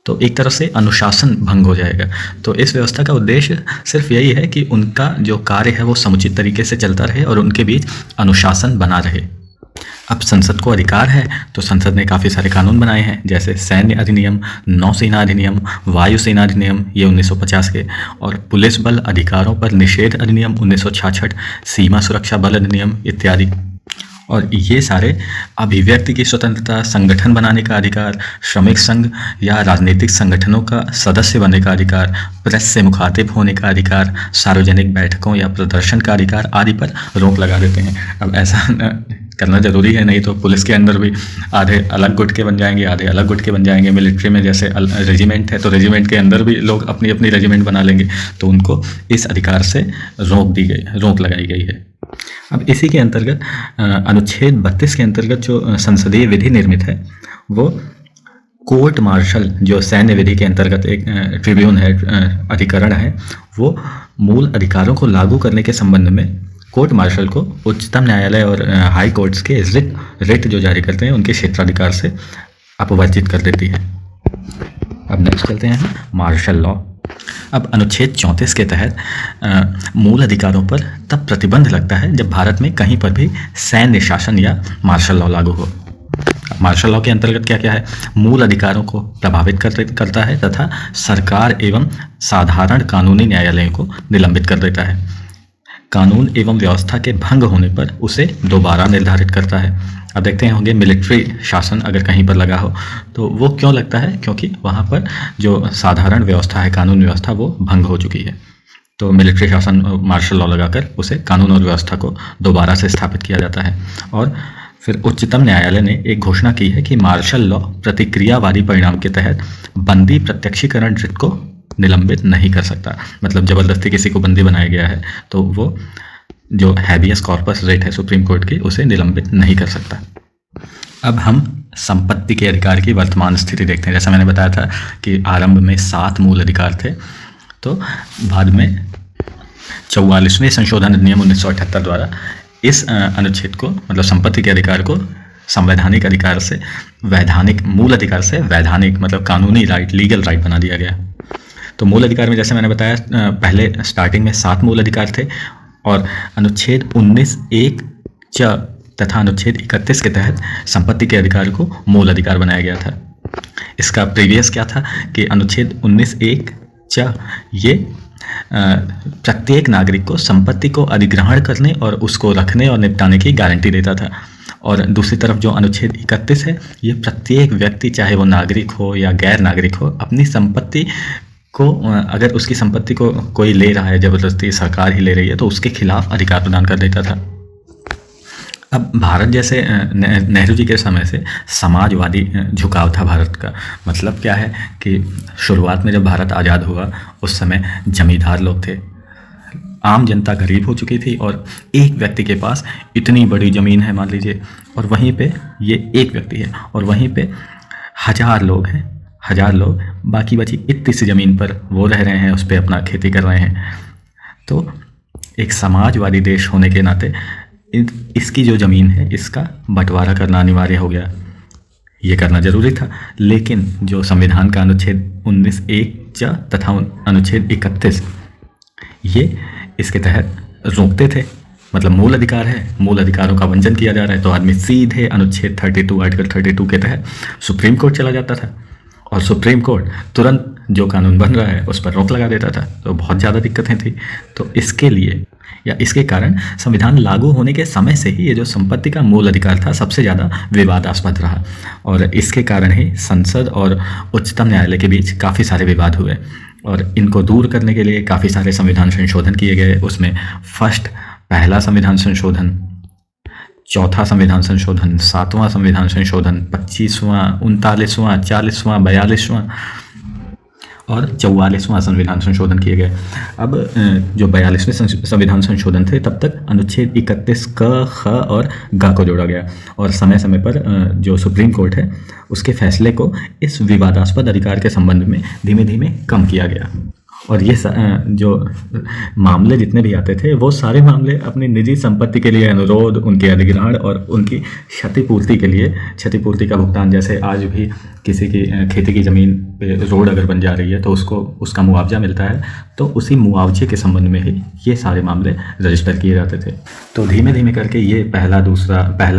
तो एक तरह से अनुशासन भंग हो जाएगा। तो इस व्यवस्था का उद्देश्य सिर्फ यही है कि उनका जो कार्य है वो समुचित तरीके से चलता रहे और उनके बीच अनुशासन बना रहे। अब संसद को अधिकार है तो संसद ने काफ़ी सारे कानून बनाए हैं, जैसे सैन्य अधिनियम, नौसेना अधिनियम, वायुसेना अधिनियम ये 1950 के, और पुलिस बल अधिकारों पर निषेध अधिनियम 1966, सीमा सुरक्षा बल अधिनियम इत्यादि। और ये सारे अभिव्यक्ति की स्वतंत्रता, संगठन बनाने का अधिकार, श्रमिक संघ या राजनीतिक संगठनों का सदस्य बनने का अधिकार, प्रेस से मुखातिब होने का अधिकार, सार्वजनिक बैठकों या प्रदर्शन का अधिकार आदि पर रोक लगा देते हैं। अब ऐसा करना जरूरी है, नहीं तो पुलिस के अंदर भी आधे अलग गुट के बन जाएंगे, आधे अलग गुट के बन जाएंगे। मिलिट्री में जैसे रेजिमेंट है तो रेजिमेंट के अंदर भी लोग अपनी अपनी रेजिमेंट बना लेंगे, तो उनको इस अधिकार से रोक लगाई गई है। अब इसी के अंतर्गत अनुच्छेद 32 के अंतर्गत जो संसदीय विधि निर्मित है वो कोर्ट मार्शल, जो सैन्य विधि के अंतर्गत एक ट्रिब्यून है, अधिकरण है, वो मूल अधिकारों को लागू करने के संबंध में कोर्ट मार्शल को उच्चतम न्यायालय और हाई कोर्ट्स के रिट जो जारी करते हैं उनके क्षेत्राधिकार से अपवर्जित कर देती है। अब नेक्स्ट चलते हैं मार्शल लॉ। अब अनुच्छेद 34 के तहत मूल अधिकारों पर तब प्रतिबंध लगता है जब भारत में कहीं पर भी सैन्य शासन या मार्शल लॉ लागू हो। मार्शल लॉ के अंतर्गत क्या क्या है? मूल अधिकारों को प्रभावित करता है तथा सरकार एवं साधारण कानूनी न्यायालयों को निलंबित कर देता है। कानून एवं व्यवस्था के भंग होने पर उसे दोबारा निर्धारित करता है। अब देखते होंगे मिलिट्री शासन अगर कहीं पर लगा हो तो वो क्यों लगता है? क्योंकि वहाँ पर जो साधारण व्यवस्था है, कानून व्यवस्था, वो भंग हो चुकी है। तो मिलिट्री शासन, मार्शल लॉ लगाकर उसे कानून और व्यवस्था को दोबारा से स्थापित किया जाता है। और फिर उच्चतम न्यायालय ने एक घोषणा की है कि मार्शल लॉ प्रतिक्रियावादी परिणाम के तहत बंदी प्रत्यक्षीकरण रिट को निलंबित नहीं कर सकता। मतलब जबरदस्ती किसी को बंदी बनाया गया है तो वो जो हैबियस कॉर्पस रिट है सुप्रीम कोर्ट की, उसे निलंबित नहीं कर सकता। अब हम संपत्ति के अधिकार की वर्तमान स्थिति देखते हैं। जैसा मैंने बताया था कि आरंभ में 7 मूल अधिकार थे, तो बाद में 44वें संशोधन अधिनियम 1978 द्वारा इस अनुच्छेद को, मतलब संपत्ति के अधिकार को संवैधानिक अधिकार से वैधानिक, मूल अधिकार से वैधानिक मतलब कानूनी राइट, लीगल राइट बना दिया गया। तो मूल अधिकार में जैसे मैंने बताया पहले स्टार्टिंग में 7 मूल अधिकार थे और अनुच्छेद 19(1) च तथा अनुच्छेद 31 के तहत संपत्ति के अधिकार को मूल अधिकार बनाया गया था। इसका प्रीवियस क्या था कि अनुच्छेद 19(1) च ये प्रत्येक नागरिक को संपत्ति को अधिग्रहण करने और उसको रखने और निपटाने की गारंटी देता था। और दूसरी तरफ जो अनुच्छेद 31 है ये प्रत्येक व्यक्ति, चाहे वो नागरिक हो या गैर नागरिक हो, अपनी संपत्ति को, अगर उसकी संपत्ति को कोई ले रहा है जबरदस्ती, सरकार ही ले रही है, तो उसके खिलाफ अधिकार प्रदान कर देता था। अब भारत जैसे नेहरू जी के समय से समाजवादी झुकाव था भारत का। मतलब क्या है कि शुरुआत में जब भारत आज़ाद हुआ उस समय जमींदार लोग थे, आम जनता गरीब हो चुकी थी और एक व्यक्ति के पास इतनी बड़ी ज़मीन है मान लीजिए, और वहीं पे ये एक व्यक्ति है और वहीं पे 1000 लोग हैं, 1000 लोग बाकी बची इतनी सी ज़मीन पर वो रह रहे हैं, उस पर अपना खेती कर रहे हैं। तो एक समाजवादी देश होने के नाते इसकी जो ज़मीन है इसका बंटवारा करना अनिवार्य हो गया। ये करना जरूरी था, लेकिन जो संविधान का अनुच्छेद 19(1) तथा अनुच्छेद 31 ये इसके तहत रोकते थे। मतलब मूल अधिकार है, मूल अधिकारों का वंचन किया जा रहा है, तो आदमी सीधे अनुच्छेद 32 आर्टिकल 32 के तहत सुप्रीम कोर्ट चला जाता था और सुप्रीम कोर्ट तुरंत जो कानून बन रहा है उस पर रोक लगा देता था। तो बहुत ज़्यादा दिक्कतें थी। तो इसके लिए या इसके कारण संविधान लागू होने के समय से ही ये जो संपत्ति का मूल अधिकार था सबसे ज़्यादा विवादास्पद रहा, और इसके कारण ही संसद और उच्चतम न्यायालय के बीच काफ़ी सारे विवाद हुए और इनको दूर करने के लिए काफ़ी सारे संविधान संशोधन किए गए। उसमें पहला संविधान संशोधन, चौथा संविधान संशोधन, 7वां संविधान संशोधन, 25वां, 39वां, 40वां, 42वां और 44वां संविधान संशोधन किए गए। अब जो 42वें संविधान संशोधन थे तब तक अनुच्छेद 31 क, ख और ग को जोड़ा गया, और समय समय पर जो सुप्रीम कोर्ट है उसके फैसले को इस विवादास्पद अधिकार के संबंध में धीमे धीमे कम किया गया। और ये जो मामले जितने भी आते थे वो सारे मामले अपनी निजी संपत्ति के लिए अनुरोध, उनके अधिग्रहण और उनकी क्षतिपूर्ति के लिए, क्षतिपूर्ति का भुगतान। जैसे आज भी किसी की खेती की ज़मीन पे रोड अगर बन जा रही है तो उसको उसका मुआवजा मिलता है, तो उसी मुआवजे के संबंध में ही ये सारे मामले रजिस्टर किए जाते थे। तो धीमे धीमे करके ये पहला,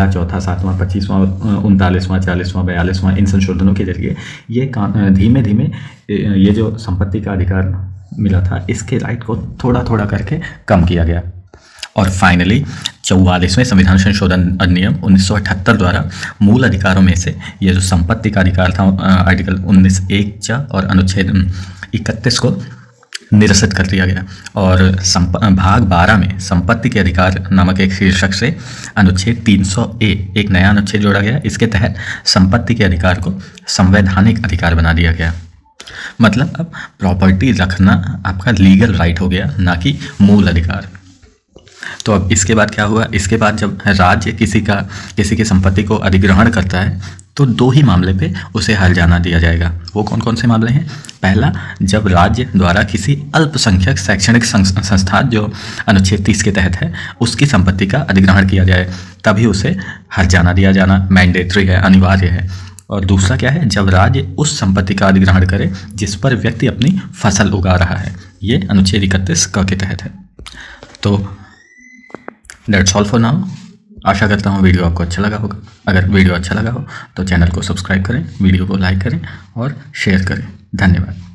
चौथा, 7वां, 25वां, 39वां, 40वां, 42वां इन संशोधनों के जरिए ये धीमे धीमे ये जो संपत्ति का अधिकार मिला था इसके राइट को थोड़ा थोड़ा करके कम किया गया। और फाइनली 44वें संविधान संशोधन अधिनियम 1978 द्वारा मूल अधिकारों में से ये जो संपत्ति का अधिकार था आर्टिकल 19(1) और अनुच्छेद 31 को निरसित कर दिया गया, और भाग 12 में संपत्ति के अधिकार नामक एक शीर्षक से अनुच्छेद 300(a) एक नया अनुच्छेद जोड़ा गया। इसके तहत संपत्ति के अधिकार को संवैधानिक अधिकार बना दिया गया। मतलब अब प्रॉपर्टी रखना आपका लीगल राइट हो गया, ना कि मूल अधिकार। तो अब इसके बाद क्या हुआ? इसके बाद जब राज्य किसी की संपत्ति को अधिग्रहण करता है तो 2 ही मामले पे उसे हर्जाना दिया जाएगा। वो कौन कौन से मामले हैं? पहला, जब राज्य द्वारा किसी अल्पसंख्यक शैक्षणिक संस्थान जो अनुच्छेद 30 के तहत है उसकी संपत्ति का अधिग्रहण किया जाए, तभी उसे हर्जाना दिया जाना मैंडेटरी है, अनिवार्य है। और दूसरा क्या है? जब राज्य उस संपत्ति का अधिग्रहण करे जिस पर व्यक्ति अपनी फसल उगा रहा है। ये अनुच्छेद 31 क के तहत है। तो दैट्स ऑल फॉर नाउ। आशा करता हूँ वीडियो आपको अच्छा लगा होगा। अगर वीडियो अच्छा लगा हो तो चैनल को सब्सक्राइब करें, वीडियो को लाइक करें और शेयर करें। धन्यवाद।